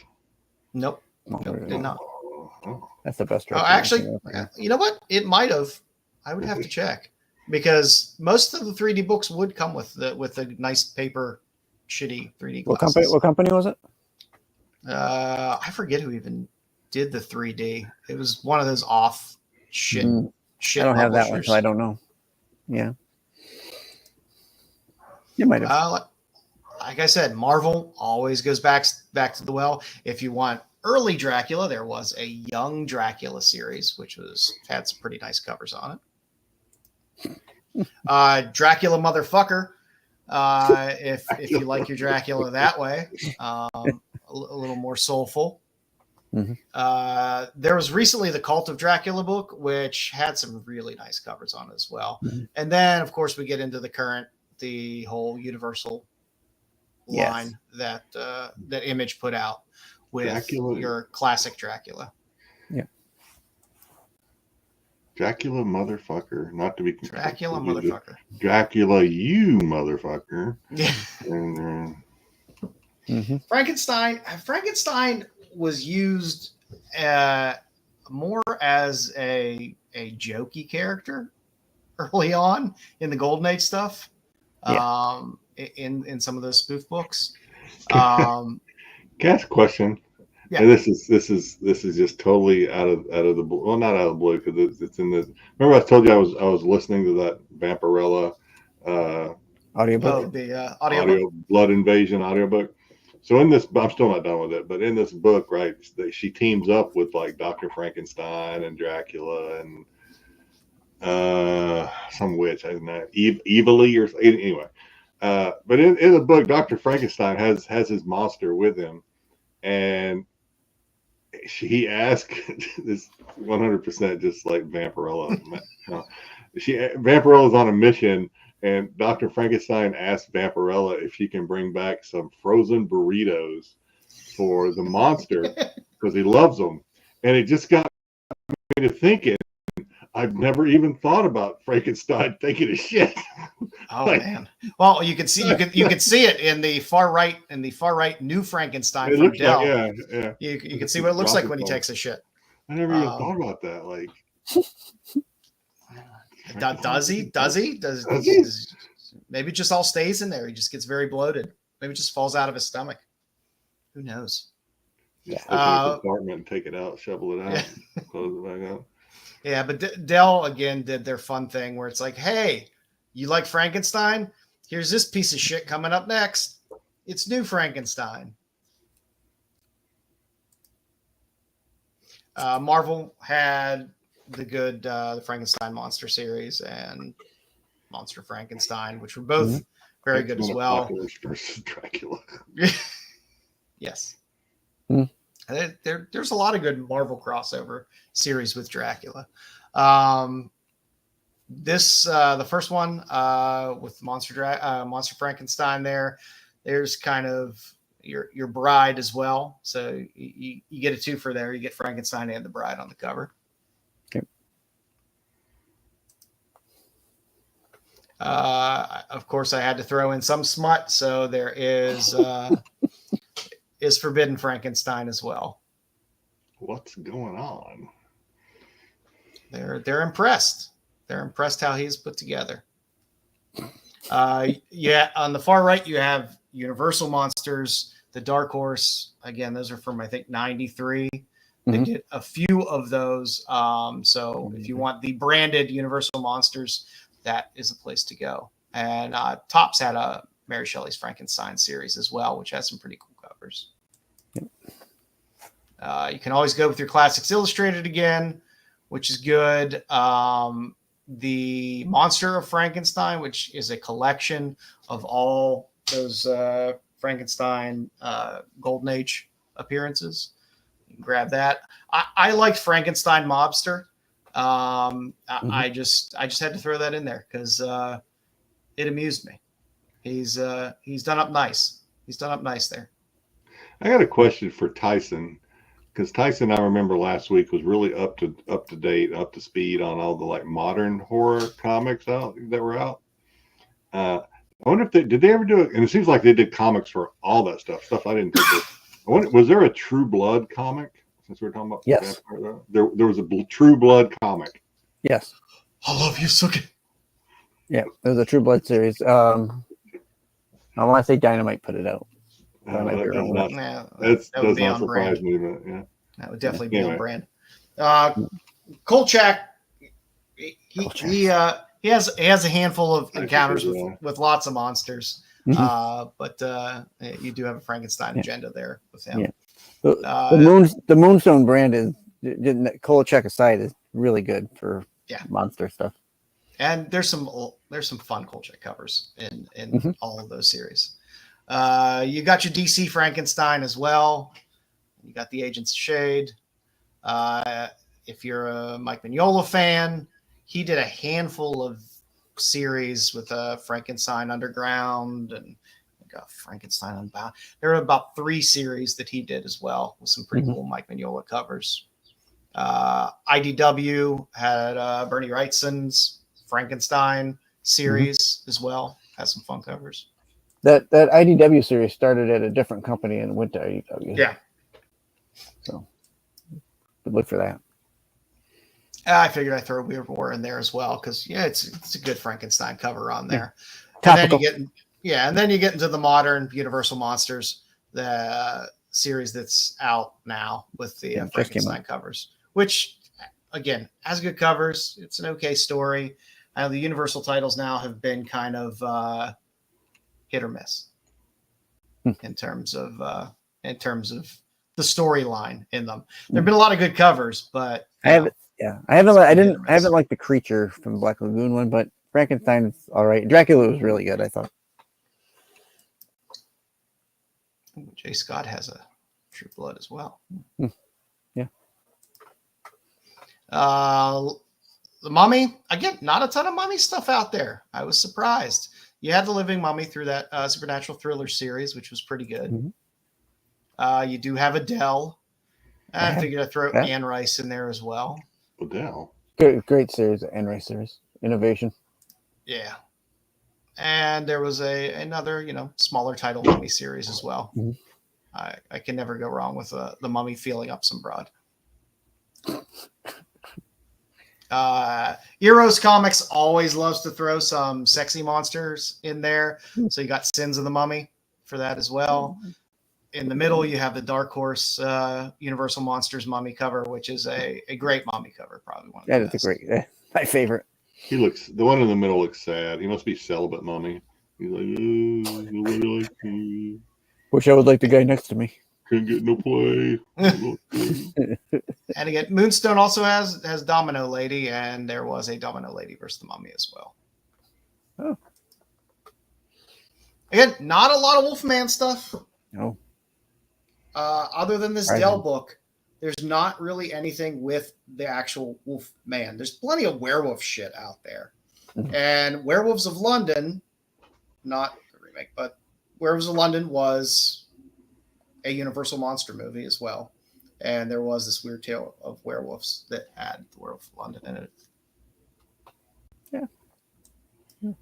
Nope, did not. That's the best. Actually, you know what? It might have. I would have to check because most of the 3D books would come with a nice paper, shitty 3D glasses. What company was it? I forget who even did the 3D. It was one of those off shit. I don't have that one, so I don't know. Yeah, you might have. Like I said, Marvel always goes back to the well. If you want early Dracula, there was a Young Dracula series, which had some pretty nice covers on it. Dracula Motherfucker. If you like your Dracula that way, a little more soulful. There was recently the Cult of Dracula book, which had some really nice covers on it as well. And then, of course, we get into the whole Universal line that Image put out with Dracula. Your classic Dracula. Yeah. Dracula Motherfucker, not to be Dracula Motherfucker. Dracula, you motherfucker. Yeah. And, Frankenstein was used more as a jokey character early on in the Golden Age stuff. In some of those spoof books. Can I ask a question? Yeah. And this is just totally out of the blue. Well, not out of the blue because it's in the. Remember, I told you I was listening to that Vampirella audiobook. The audio Blood Invasion audiobook. So in this, I'm still not done with it. But in this book, right, she teams up with like Dr. Frankenstein and Dracula and some witch, I don't know, Evilly or anyway. But in the book, Dr. Frankenstein has his monster with him, and he asked this 100% just like Vampirella. Vampirella's on a mission, and Dr. Frankenstein asked Vampirella if she can bring back some frozen burritos for the monster because he loves them, and it just got me to thinking. I've never even thought about Frankenstein taking a shit. Oh man! Well, you could see it in the far right New Frankenstein from Dell. Like, yeah. You can see what it looks like when he takes a shit. I never even thought about that. Like, does he? Does maybe it just all stays in there? He just gets very bloated. Maybe it just falls out of his stomach. Who knows? Just open the compartment and take it out, shovel it out, close it back up. Yeah, but Dell again did their fun thing where it's like, hey, you like Frankenstein? Here's this piece of shit coming up next. It's New Frankenstein. Marvel had the Frankenstein monster series and Monster Frankenstein, which were both very good as well. Versus Dracula. Yes. There's a lot of good Marvel crossover series with Dracula. The first one with Monster Frankenstein there's kind of your bride as well. So you get a twofer there. You get Frankenstein and the bride on the cover. Okay. Of course, I had to throw in some smut. So there is Forbidden Frankenstein as well. What's going on? they're impressed. They're impressed how he's put together. Yeah, on the far right you have Universal Monsters, the Dark Horse. Again, those are from I think '93. They did a few of those. So if you want the branded Universal Monsters, that is a place to go. And Topps had a Mary Shelley's Frankenstein series as well, which has some pretty cool covers. You can always go with your Classics Illustrated again, which is good. The Monster of Frankenstein, which is a collection of all those Frankenstein Golden Age appearances. You can grab that. I liked Frankenstein Mobster. I just had to throw that in there because it amused me. He's done up nice. He's done up nice there. I got a question for Tyson, because Tyson, I remember last week was really up to date, up to speed on all the like modern horror comics that were out. I wonder if did they ever do it? And it seems like they did comics for all that stuff I didn't think of. Was there a True Blood comic? Since we're talking about yes, there was a True Blood comic. Yes, I love you, Suki. Yeah, there's a True Blood series. I want to say Dynamite put it out. That would does not surprise me, but yeah, that would definitely be on brand. Kolchak, he has a handful of encounters with lots of monsters, but you do have a Frankenstein agenda there with him. Yeah. The Moonstone brand is, Kolchak aside, is really good for monster stuff. And there's some fun Kolchak covers in all of those series. You got your DC Frankenstein as well. You got the Agents of Shade. If you're a Mike Mignola fan, he did a handful of series with Frankenstein Underground and Frankenstein Unbound. There are about 3 series that he did as well with some pretty cool Mike Mignola covers. IDW had Bernie Wrightson's Frankenstein series as well. Has some fun covers. That IDW series started at a different company and went to IDW. Yeah. So good look for that. I figured I'd throw Weird War in there as well because it's a good Frankenstein cover on there. Topical. And then you get into the modern Universal Monsters, the series that's out now with the Frankenstein covers, which again has good covers. It's an okay story. I know the Universal titles now have been kind of hit or miss in terms of the storyline in them. There've been a lot of good covers, but I haven't liked the Creature from Black Lagoon one, but Frankenstein's all right. Dracula was really good, I thought. Jay Scott has a True Blood as well. Yeah. The Mummy, again, not a ton of Mummy stuff out there. I was surprised. You had the Living Mummy through that Supernatural Thriller series, which was pretty good. You do have Adele. I figured I'd throw Anne Rice in there as well. Adele. Great series, Anne Rice series. Innovation. Yeah. And there was another, smaller title Mummy series as well. I can never go wrong with the Mummy feeling up some broad. Eros Comics always loves to throw some sexy monsters in there. So you got Sins of the Mummy for that as well. In the middle, you have the Dark Horse Universal Monsters Mummy cover, which is a great Mummy cover. Probably one of the best. That's a great, my favorite. The one in the middle looks sad. He must be celibate Mummy. He's like, nobody likes me. Wish I would like the guy next to me. Couldn't get no play. And again, Moonstone also has Domino Lady, and there was a Domino Lady versus the Mummy as well. Oh. Again, not a lot of Wolfman stuff. No. Other than this Dell book, there's not really anything with the actual Wolfman. There's plenty of werewolf shit out there. And Werewolves of London, not the remake, but Werewolves of London was a Universal monster movie as well. And there was this weird tale of werewolves that had the Werewolf of London in it. Yeah.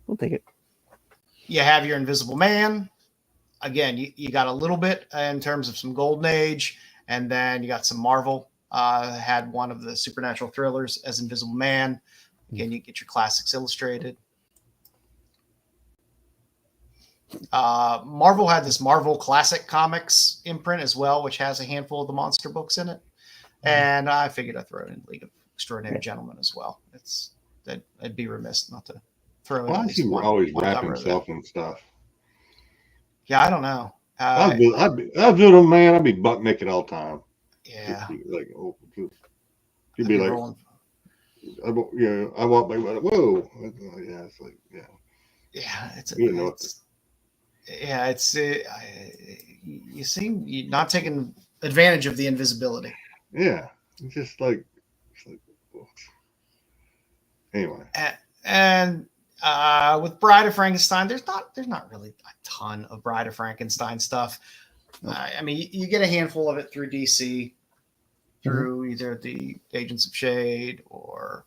We'll take it. You have your Invisible Man. Again, you got a little bit in terms of some Golden Age, and then you got some Marvel had one of the supernatural thrillers as Invisible Man. Again, you get your classics illustrated. Marvel had this Marvel Classic Comics imprint as well, which has a handful of the monster books in it. And I figured I'd throw it in League of Extraordinary Gentlemen as well. I'd be remiss not to throw in. Why does he always wrap himself in stuff? Yeah, I don't know. I'd do it, man. I'd be butt naked all the time. Yeah. You'd be like, rolling. I walk by, whoa. Yeah, it's like, yeah. Yeah, you seem you're not taking advantage of the invisibility. Yeah, it's just like anyway. And with Bride of Frankenstein, there's not really a ton of Bride of Frankenstein stuff. I mean, you get a handful of it through DC, through either the Agents of Shade or,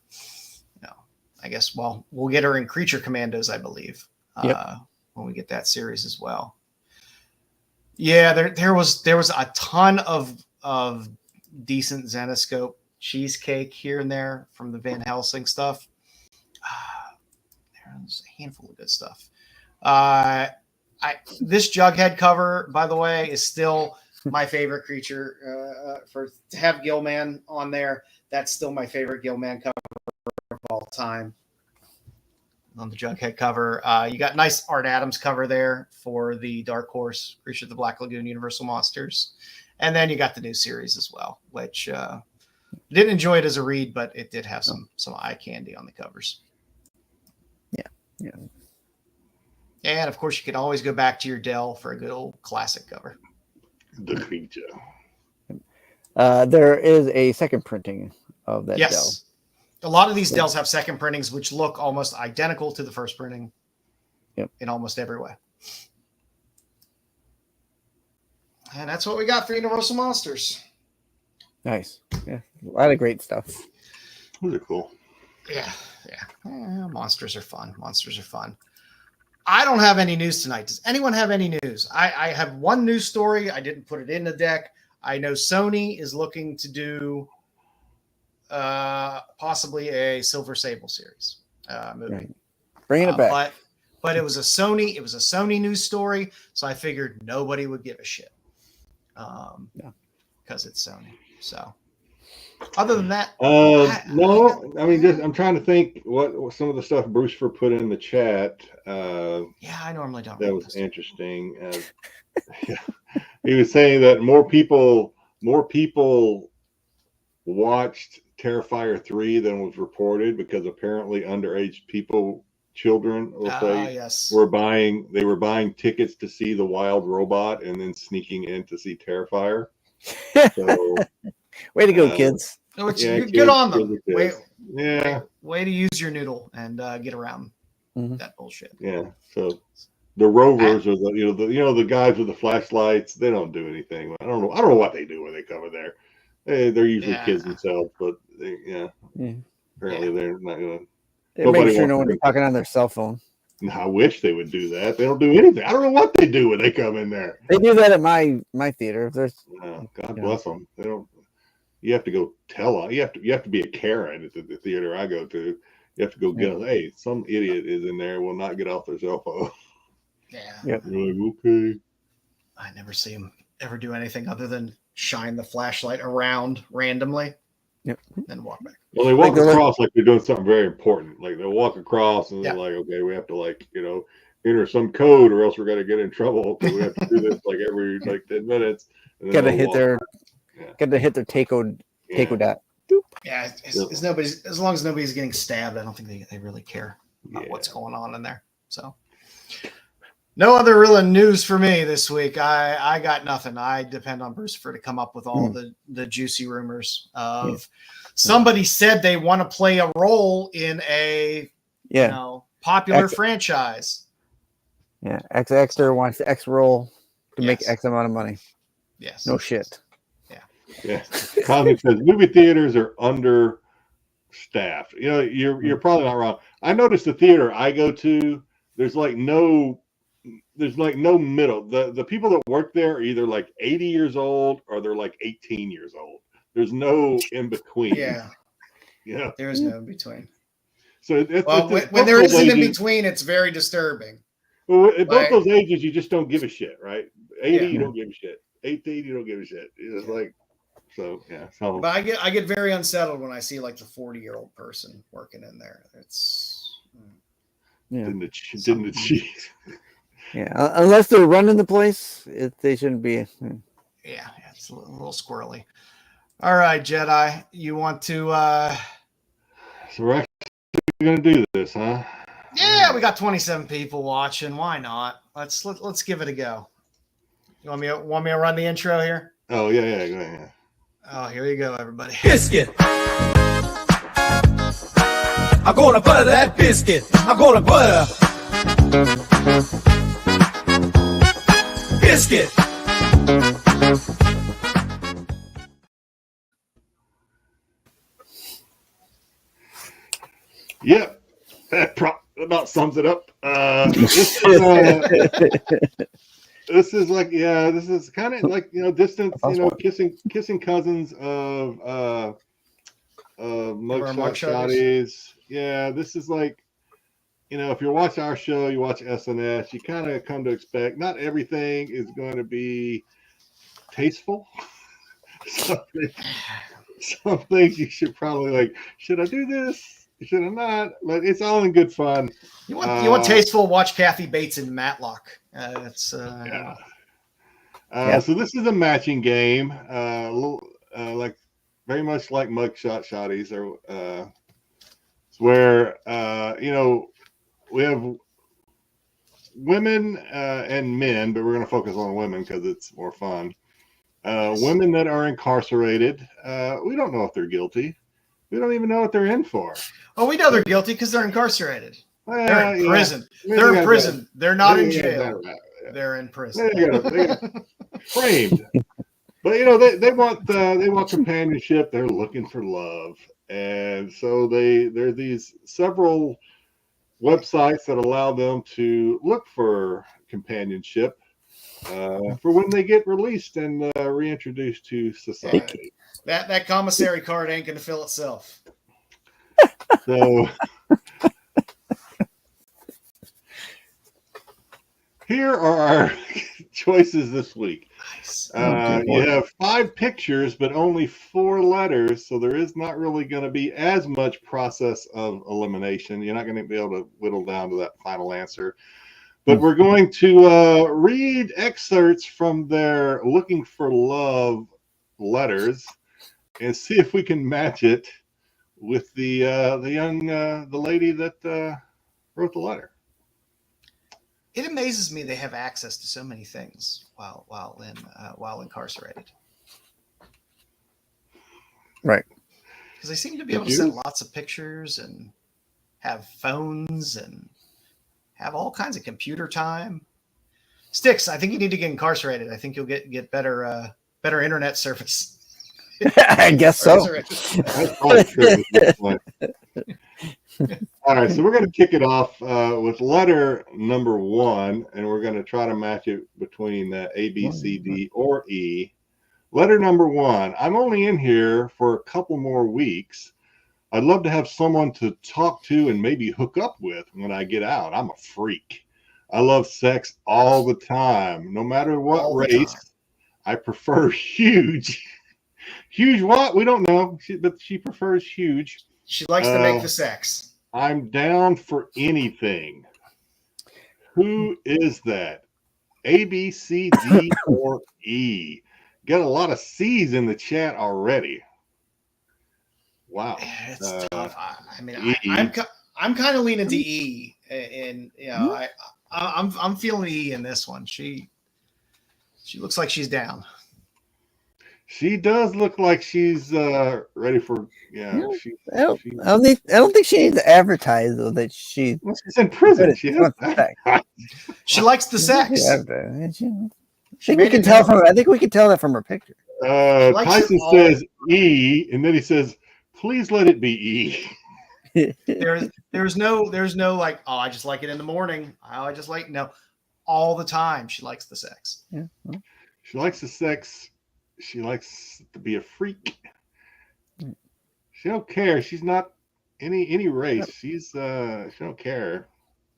I guess. Well, we'll get her in Creature Commandos, I believe. When we get that series as well. Yeah, there was a ton of decent Zenescope cheesecake here and there from the Van Helsing stuff. There's a handful of good stuff. This Jughead cover, by the way, is still my favorite creature. To have Gilman on there, that's still my favorite Gilman cover of all time. On the Jughead cover, you got nice Art Adams cover there for the Dark Horse Creature of the Black Lagoon Universal Monsters, and then you got the new series as well, which didn't enjoy it as a read, but it did have some eye candy on the covers. Yeah. And of course, you can always go back to your Dell for a good old classic cover. The creature. There is a second printing of that Dell. Yes. A lot of these Dells have second printings, which look almost identical to the first printing in almost every way. And that's what we got for Universal Monsters. Nice. Yeah. A lot of great stuff. Those are cool. Yeah. Monsters are fun. I don't have any news tonight. Does anyone have any news? I have one news story. I didn't put it in the deck. I know Sony is looking to do possibly a Silver Sable series movie. Right. Bringing it back. But it was a Sony news story, so I figured nobody would give a shit. Because it's Sony. So other than that, no. I mean, I'm trying to think what some of the stuff Brewster put in the chat. I normally don't. That was interesting. He was saying that more people watched Terrifier 3 than was reported because apparently underage children, were buying tickets to see the wild robot and then sneaking in to see Terrifier. So, way to go, kids! Good on them. Way to use your noodle and get around that bullshit. Yeah. So the rovers are the guys with the flashlights. They don't do anything. I don't know what they do when they come in there. They're usually kids themselves, but apparently they're not going to. They make sure no one's talking on their cell phone. I wish they would do that. They don't do anything. I don't know what they do when they come in there. They do that at my theater. God bless them. They don't. You have to go tell them. You have to be a Karen at the theater I go to. You have to go get them. Hey, some idiot is in there. Will not get off their cell phone. Yeah. Yep. You're like, okay. I never see them ever do anything other than shine the flashlight around randomly. Yep. Then walk back. Well, they walk across like they're doing something very important. Like they'll walk across and they're like, okay, we have to enter some code or else we're gonna get in trouble. So we have to do this every 10 minutes. Got to hit their taco dot. Yeah, as long as nobody's getting stabbed, I don't think they really care about what's going on in there. So no other real news for me this week. I got nothing. I depend on Bruce to come up with all the juicy rumors of somebody said they want to play a role in a popular franchise. Yeah, X-Exter wants the X role to make X amount of money. Yes. No shit. Yeah. Comic says movie theaters are understaffed. You're probably not wrong. I noticed the theater I go to, there's no middle. The people that work there are either 80 years old or they're 18 years old. There's no in between. Yeah, Yeah. there is no in between. So When there is an in between, it's very disturbing. Well, at both Like- those ages, you just don't give a shit, right? 80, Yeah. you don't give a shit. 18, you don't give a shit. It's like, so yeah. So But I get very unsettled when I see like the 40-year-old person working in there. It's Yeah. didn't achieve. Yeah. Unless they're running the place, they shouldn't be. yeah, it's a little squirrely. All right, Jedi, you want to? So we're actually gonna do this, huh? Yeah, we got 27 people watching. Why not? Let's give it a go. You want me to run the intro here? Oh yeah, go ahead. Oh, here you go, everybody. Biscuit. I'm gonna butter that biscuit. I'm gonna butter. Biscuit. Yep, that about sums it up. This is like, yeah, this is kind of like, distant, kissing cousins of mugshot shotties. Yeah, this is like, if you watch our show, you watch SNS, you kind of come to expect not everything is going to be tasteful. Some things you should probably like, should I do this? Should I not? But it's all in good fun. You want tasteful? Watch Kathy Bates in Matlock. Yeah. So this is a matching game, a little like very much like mugshot shotties, or where we have women and men, but we're going to focus on women because it's more fun. Women that are incarcerated, we don't know if they're guilty. We don't even know what they're in for. Oh, we know they're guilty because they're incarcerated. They're in prison. Yeah. They're in prison. They're not in jail. Right. Yeah. They're in prison. They got framed. But they want companionship. They're looking for love, and so there are these several websites that allow them to look for companionship for when they get released and reintroduced to society. That commissary card ain't going to fill itself. So here are our choices this week. Nice. You have 5 pictures, but only 4 letters, so there is not really going to be as much process of elimination. You're not going to be able to whittle down to that final answer. But we're going to read excerpts from their Looking for Love letters and see if we can match it with the lady that wrote the letter. It amazes me they have access to so many things while incarcerated. Right. Because they seem to be able to send lots of pictures and have phones and have all kinds of computer time. Styx, I think you need to get incarcerated. I think you'll get better internet service. I guess so. That's probably true at this point. All right, so we're going to kick it off with letter number 1, and we're going to try to match it between A, B, C, D, or E. Letter number 1. I'm only in here for a couple more weeks. I'd love to have someone to talk to and maybe hook up with when I get out. I'm a freak. I love sex all the time, no matter what race. I prefer huge. Huge what? We don't know, but she prefers huge. She likes to make the sex. I'm down for anything. Who is that? A, B, C, D, or E? Got a lot of C's in the chat already. Wow. It's tough. I mean, E. I'm kind of leaning to E, and I'm feeling E in this one. She looks like she's down. She does look like she's ready for I don't think she needs to advertise though that she's in prison. She likes the sex. I think we can tell that from her picture. Tyson says E, and then he says, "Please let it be E." There's no like, oh, I just like it in the morning. I just like all the time. She likes the sex. Yeah. She likes the sex. She likes to be a freak. She don't care. She's not any race. She don't care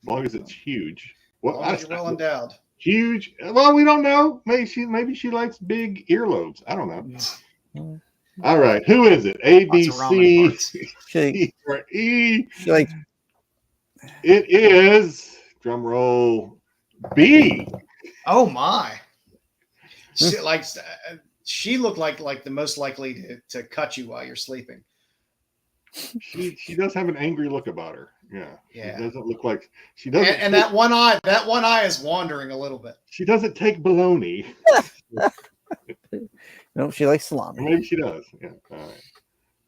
as long as it's huge. Well, As long as you're well endowed. huge. Well, we don't know. Maybe she likes big earlobes. I don't know. All right, who is it? A, B, Lots of ramen parts. C, or E? She like It is drum roll B. Oh my! She looked like the most likely to cut you while you're sleeping. She does have an angry look about her. Yeah. Yeah. She doesn't look like she doesn't. And that one eye is wandering a little bit. She doesn't take bologna. no, she likes salami. Maybe she does. Yeah. All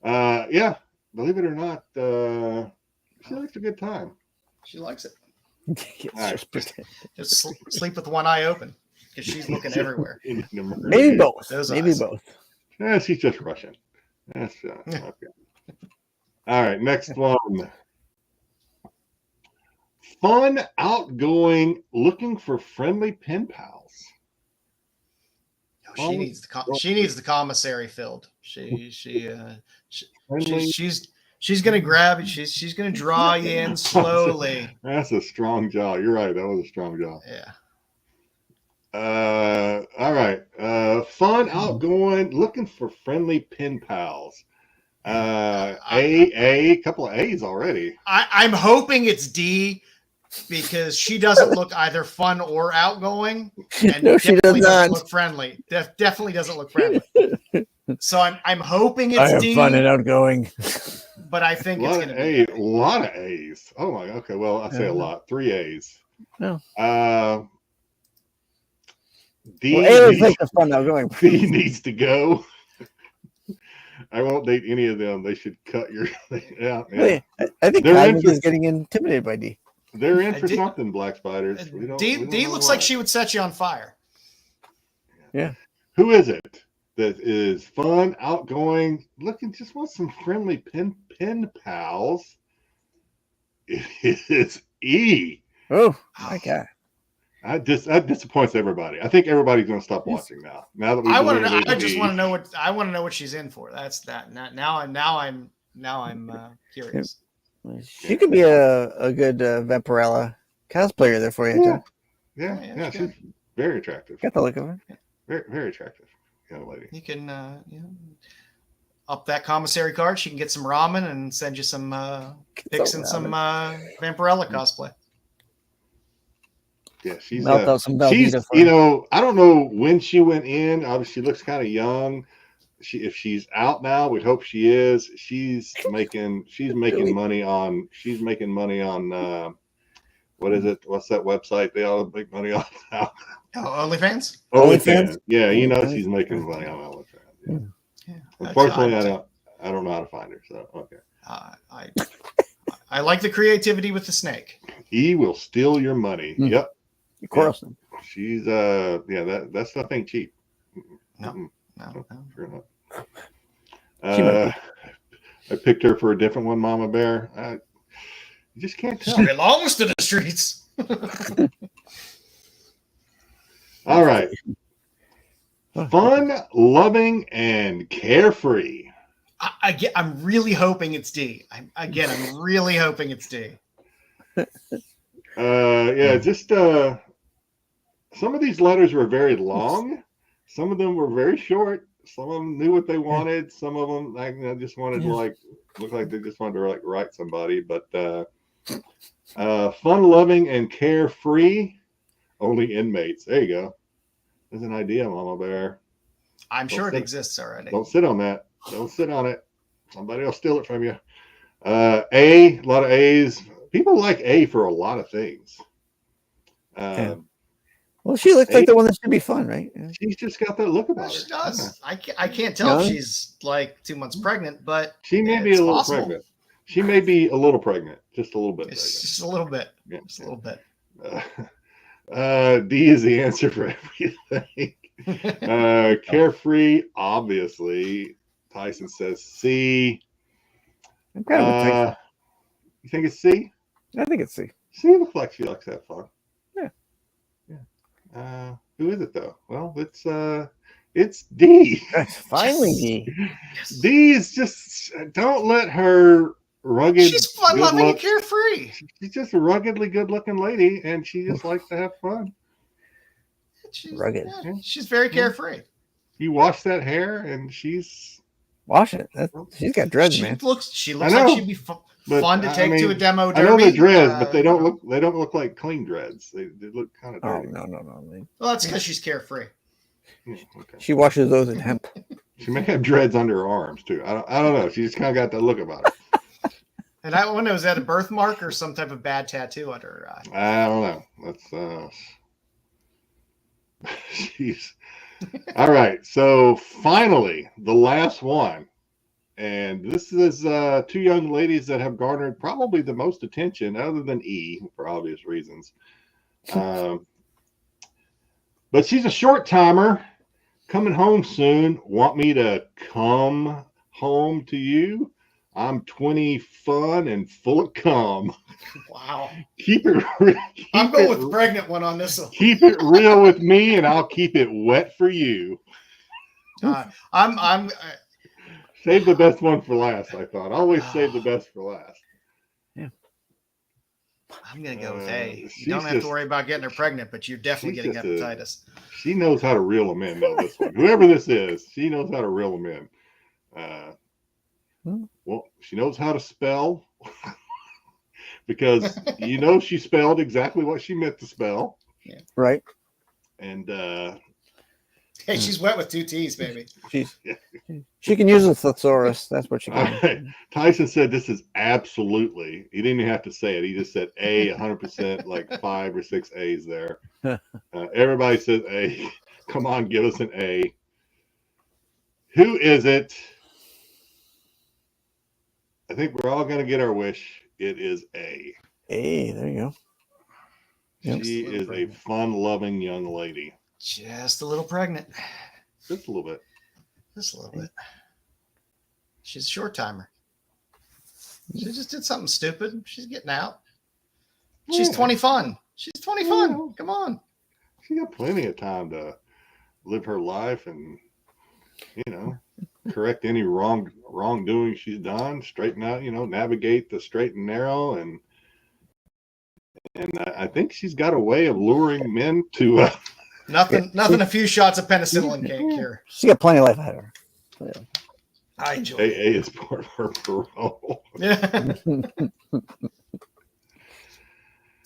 right. Yeah. Believe it or not, she likes a good time. She likes it. Just Just sleep with one eye open because she's looking everywhere. maybe both. Those Maybe eyes. both. Yeah, she's just Russian. That's okay. All right, next one. Fun, outgoing, looking for friendly pen pals. She needs the commissary filled. She's gonna grab it. She's gonna draw you in slowly. That's a strong jaw. You're right. That was a strong jaw. Yeah. All right. Fun, outgoing, looking for friendly pen pals. A couple of A's already. I'm hoping it's D because she doesn't look either fun or outgoing, and No, she does definitely doesn't not. look friendly. Definitely doesn't look friendly. So I'm hoping it's I am D, fun and outgoing. but I think it's going to A be lot of A's. Oh my. Okay. Well, I say a lot. 3 A's. No. D. Well, A is like the fun outgoing. D needs to go. I won't date any of them. They should cut your. Yeah. Hey, I think They're Cosmic interest- is getting intimidated by D. They're in for D- something, Black Spiders. We don't D know looks why. like she would set you on fire. Yeah. Who is it that is fun, outgoing, looking, just wants some friendly pen pals? It is E. Oh my god. That disappoints everybody. I think everybody's going to stop watching now. Now that we I just want to know what she's in for. That's that. Now I'm curious. She could be a good Vampirella cosplayer there for you, John. Yeah, she's very attractive. Got the look of her. Very, very attractive young lady. You can up that commissary card. She can get some ramen and send you some pics and some Vampirella cosplay. Yeah, she's Melt out some Velveeta she's for you. I don't know when she went in. Obviously, she looks kind of young. If she's out now, we hope she is. She's making money on what is it? What's that website they all make money on now? Oh, OnlyFans? OnlyFans. Yeah, she's making money on OnlyFans. Yeah. Unfortunately, I don't know how to find her. So okay. I like the creativity with the snake. He will steal your money. Yep. Of course. Yeah. She's that stuff ain't cheap. No. Sure not. I picked her for a different one, Mama Bear. You just can't tell. She belongs to the streets. All right. Fun, loving, and carefree. I'm really hoping it's D. I'm really hoping it's D. Just some of these letters were very long. Some of them were very short. Some of them knew what they wanted. Some of them just wanted to look like they just wanted to write somebody. But fun, loving, and carefree. Only inmates. There you go. There's an idea, Mama Bear. I'm sure it exists already. Don't sit on that. Don't sit on it. Somebody will steal it from you. A lot of A's. People like A for a lot of things. Well, she looks like the one that should be fun, right? She's just got that look about her. She does. Yeah. I can't tell if she's like 2 months pregnant, but she may be a little pregnant. She may be a little pregnant, just a little bit. Just a little bit. Yeah. Just a little bit. D is the answer for everything. Carefree, obviously. Tyson says C. I'm kind of a Tyson. You think it's C? I think it's C. C looks like she likes to have fun. Yeah. Who is it though? Well, it's It's D. Finally, D. D is just, don't let her rugged. She's fun loving and carefree. She's just a ruggedly good looking lady, and she just likes to have fun. Rugged. Yeah, she's very carefree. You wash that hair, and she's Wash it. She's got dreads, She man. looks like she'd be fun to take to a demo derby. I know they're dreads, but they don't look like clean dreads. They look kind of dirty. Oh no. Well, that's because she's carefree. Okay. She washes those in hemp. She may have dreads under her arms too. I don't know. She just kind of got that look about her. And I wonder, is that a birthmark or some type of bad tattoo under her eye? I don't know. That's jeez. All right. So finally, the last one. And this is two young ladies that have garnered probably the most attention, other than E, for obvious reasons. But she's a short timer, coming home soon. Want me to come home to you? I'm 20, fun, and full of cum. Wow. I'm going with the pregnant one on this one. Keep it real with me, and I'll keep it wet for you. Save the best one for last, I thought. Always save the best for last. Yeah. I'm going to go with A. You don't have to worry about getting her pregnant, but you're definitely getting hepatitis. She knows how to reel them in, though, this one. Whoever this is, she knows how to reel them in. Well, she knows how to spell because she spelled exactly what she meant to spell. Yeah. Right. And hey, she's wet with two T's, baby. She can use a thesaurus. That's what she can. Right. Tyson said this is absolutely. He didn't even have to say it. He just said A 100%, like 5 or 6 A's there. Everybody says A. Come on, give us an A. Who is it? I think we're all going to get our wish. It is A. Hey, there you go. Yep. She is a fun-loving young lady. Just a little pregnant. Just a little bit. Just a little bit. She's a short timer. She just did something stupid. She's getting out. She's 20 fun. She's 20 fun. Come on. She got plenty of time to live her life and, correct any wrongdoing she's done, straighten out, navigate the straight and narrow, and I think she's got a way of luring men to nothing a few shots of penicillin can't cure. She got plenty of life ahead of her. Yeah. I enjoy it. AA is part of her parole. Yeah.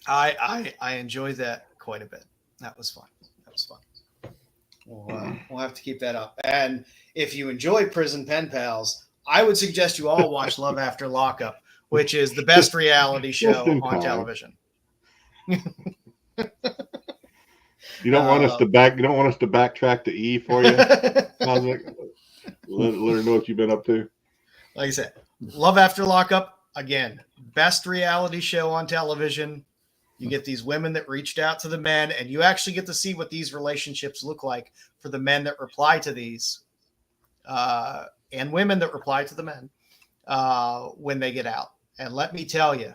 I enjoyed that quite a bit. That was fun. We'll have to keep that up. And if you enjoy Prison Pen Pals, I would suggest you all watch Love After Lockup, which is the best reality show on television. You don't want us to backtrack to E for you, Cosmic? Let her know what you've been up to. Like I said, Love After Lockup, again, best reality show on television. You get these women that reached out to the men, and you actually get to see what these relationships look like for the men that reply to these, and women that reply to the men when they get out. And let me tell you,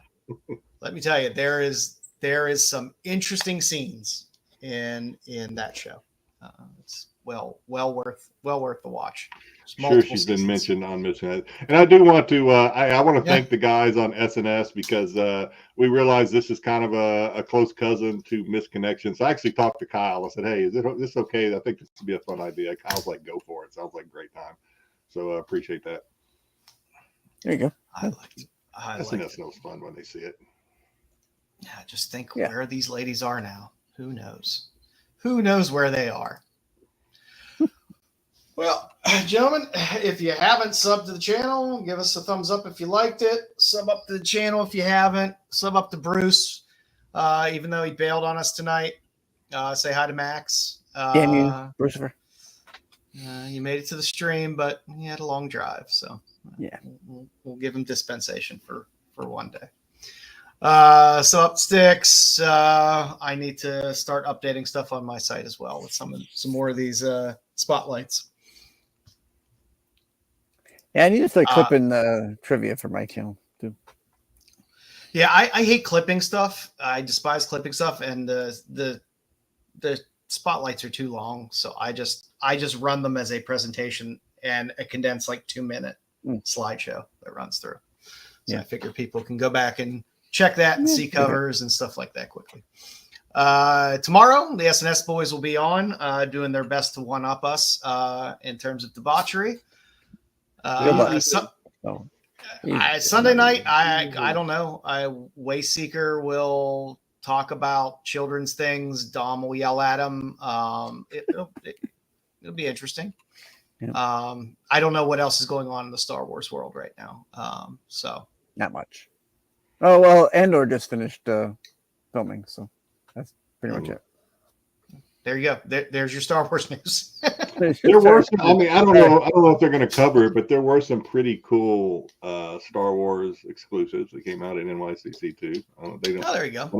there is some interesting scenes in that show. It's well worth the watch. Sure, she's been mentioned on Mission, and I do want to. I want to thank the guys on SNS because we realize this is kind of a close cousin to Misconnection. So I actually talked to Kyle. I said, "Hey, is this okay? I think this would be a fun idea." Kyle's like, "Go for it." Sounds like a great time. So I appreciate that. There you go. I liked it. SNS knows fun when they see it. Yeah, just think where these ladies are now. Who knows? Who knows where they are? Well, gentlemen, if you haven't subbed to the channel, give us a thumbs up if you liked it. Sub up to the channel if you haven't. Sub up to Bruce, even though he bailed on us tonight. Say hi to Max. Damn you, Brucifer. He made it to the stream, but he had a long drive, so yeah, we'll give him dispensation for one day. So up Styx, I need to start updating stuff on my site as well with some more of these spotlights. Yeah, I need to start clipping trivia for my channel too. Yeah, I hate clipping stuff. I despise clipping stuff, and the spotlights are too long, so I just run them as a presentation and a condensed like 2-minute slideshow that runs through. So I figure people can go back and check that and see covers and stuff like that quickly. Tomorrow, the SNS boys will be on, doing their best to one-up us in terms of debauchery. Sunday night, I don't know. Wayseeker will talk about children's things. Dom will yell at him. It'll be interesting. Yeah. I don't know what else is going on in the Star Wars world right now. So not much. Oh well, Andor just finished filming, so that's pretty much it. There you go. There's your Star Wars news. There were some, I mean, I don't know if they're going to cover it, but there were some pretty cool Star Wars exclusives that came out in NYCC too. There you go.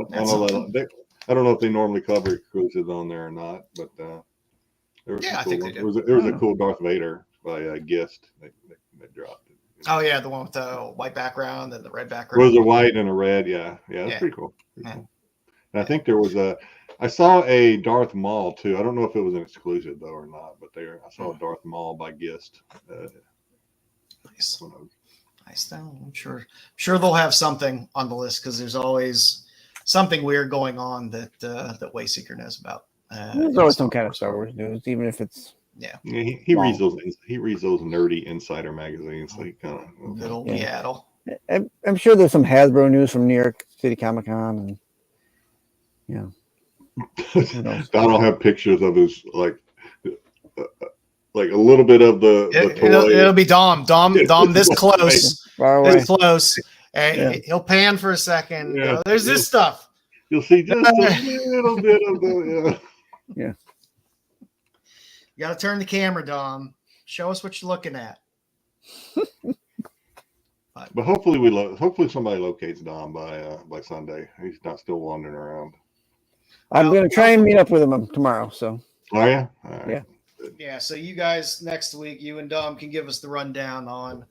I don't know if they normally cover exclusives on there or not, but I think they do. There was a cool Darth Vader by Gist that dropped it. Oh yeah, the one with the white background and the red background. It was a white and a red, yeah. That's pretty cool. Cool. And I think there was I saw a Darth Maul too. I don't know if it was an exclusive though or not, but I saw a Darth Maul by Gist. Nice. I'm sure they'll have something on the list because there's always something weird going on that Wayseeker knows about. There's always some kind of Star Wars news, even if it's he reads those nerdy insider magazines. So he kind of little Seattle. I'm sure there's some Hasbro news from New York City Comic Con, and I'll have pictures of his like a little bit of the toy. It'll be Dom this close, this close, and he'll pan for a second. Yeah. There's this stuff. You'll see just a little bit of the yeah. You got to turn the camera, Dom. Show us what you're looking at. But hopefully somebody locates Dom by Sunday. He's not still wandering around. I'm going to try and meet up with him tomorrow. So. Oh yeah. All right. Yeah. So you guys next week, you and Dom can give us the rundown on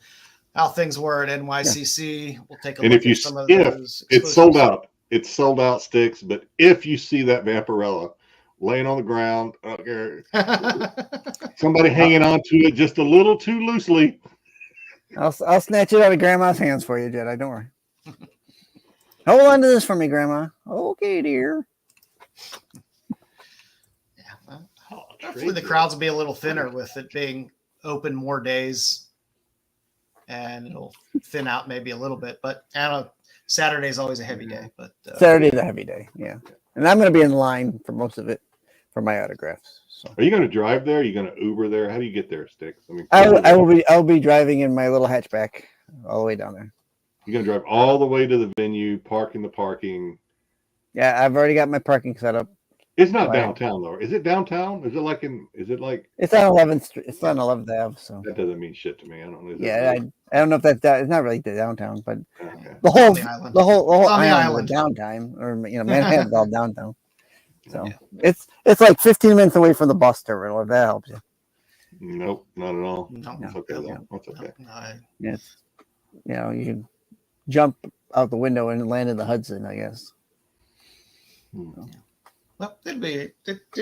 how things were at NYCC. Yeah. We'll take a look at some of those. It's sold out. It's sold out, Styx. But if you see that Vampirella laying on the ground, somebody hanging on to it just a little too loosely, I'll snatch it out of Grandma's hands for you, Jedi. Don't worry. Hold on to this for me, Grandma. Okay, dear. Yeah. Hopefully the crowds will be a little thinner with it being open more days, and it'll thin out maybe a little bit. But I don't know. Saturday is always a heavy day. But Saturday's a heavy day. Yeah, and I'm going to be in line for most of it for my autographs. So. Are you going to drive there? Are you going to Uber there? How do you get there, Styx? I mean, I'll be driving in my little hatchback all the way down there. You're going to drive all the way to the venue, park in the parking. Yeah, I've already got my parking set up. It's not downtown though. Is it downtown? Is it like it's on 11th Street. It's on 11th Ave. So that doesn't mean shit to me. I don't know. I don't know if that it's not really the downtown, but okay. the whole island is downtown, or Manhattan's all downtown. So it's like 15 minutes away from the bus terminal. If that helps you. Nope, not at all. No, it's okay though. That's okay. Yes, you can jump out the window and land in the Hudson, I guess. Well, it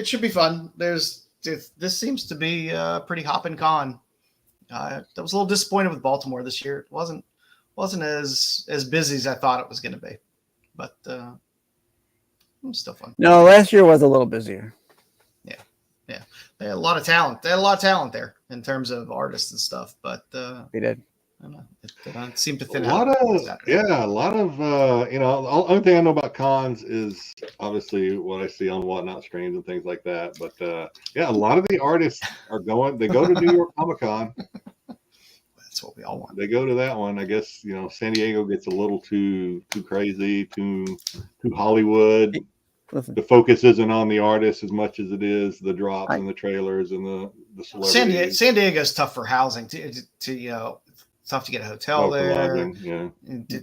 should be fun. This seems to be a pretty hopping con. I was a little disappointed with Baltimore this year. It wasn't as busy as I thought it was going to be, but it was still fun. No, last year was a little busier. Yeah, they had a lot of talent. They had a lot of talent there in terms of artists and stuff, but they did. I don't know. It seemed to thin a out. lot of the only thing I know about cons is obviously what I see on Whatnot streams and things like that. But a lot of the artists they go to New York Comic Con. That's what we all want. They go to that one. I guess San Diego gets a little too crazy, too Hollywood. Listen. The focus isn't on the artists as much as it is the drops and the trailers and the celebrities. San Diego's tough for housing to it's tough to get a hotel there.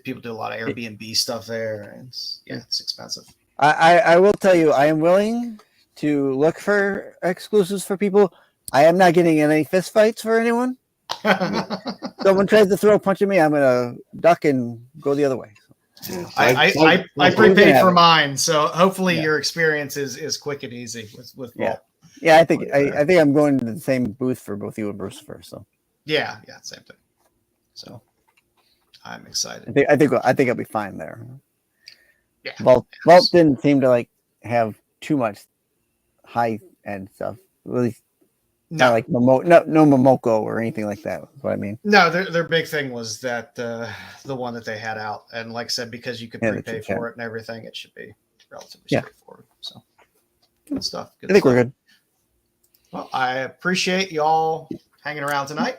People do a lot of Airbnb stuff there, and it's expensive. I will tell you, I am willing to look for exclusives for people. I am not getting any fist fights for anyone. Someone tries to throw a punch at me, I'm gonna duck and go the other way. Yeah. I prepaid for mine, so hopefully your experience is quick and easy with Yeah. Vault. Yeah, I think I'm going to the same booth for both you and Bruce first. So Yeah, same thing. So I'm excited. I think I'll be fine there. Yeah. Vault didn't seem to like have too much high end stuff. Really, No, not like no Momoko or anything like that. Is what I mean. no, their big thing was that the one that they had out, and like I said, because you could prepay for it and everything, it should be relatively straightforward. So good stuff. I think we're good. Well, I appreciate y'all hanging around tonight.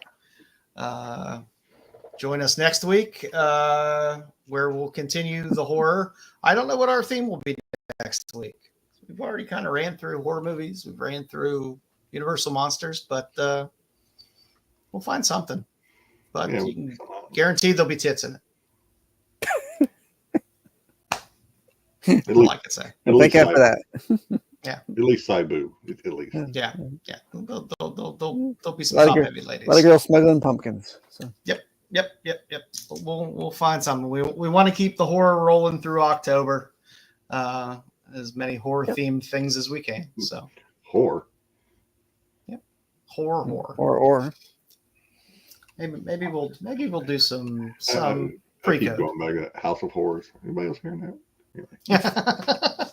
Join us next week, where we'll continue the horror. I don't know what our theme will be next week. We've already kind of ran through horror movies. We've ran through Universal monsters, but we'll find something. But you can guarantee there'll be tits in it. All I can say. Think after that. Yeah. At least Saibu. At least. Yeah. There'll be some top heavy ladies. A lot of girls smuggling pumpkins. So. Yep. We'll find something. We want to keep the horror rolling through October. As many horror themed things as we can. So Horror. Yep. Horror. Or Maybe we'll do some I keep pre-code. going back to House of Horrors. Anybody else hearing that?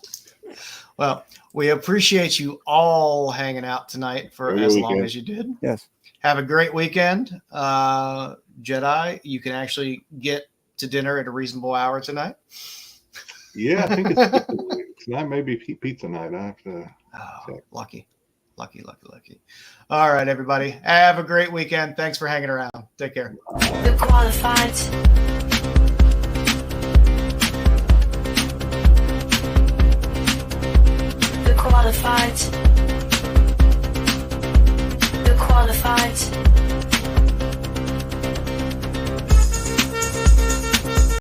Well, we appreciate you all hanging out tonight for as long as you did. Yes. Have a great weekend. Jedi, you can actually get to dinner at a reasonable hour tonight. Yeah, I think it's tonight. Maybe pizza night. I have to. Lucky. All right, everybody. Have a great weekend. Thanks for hanging around. Take care. The qualified. The qualified.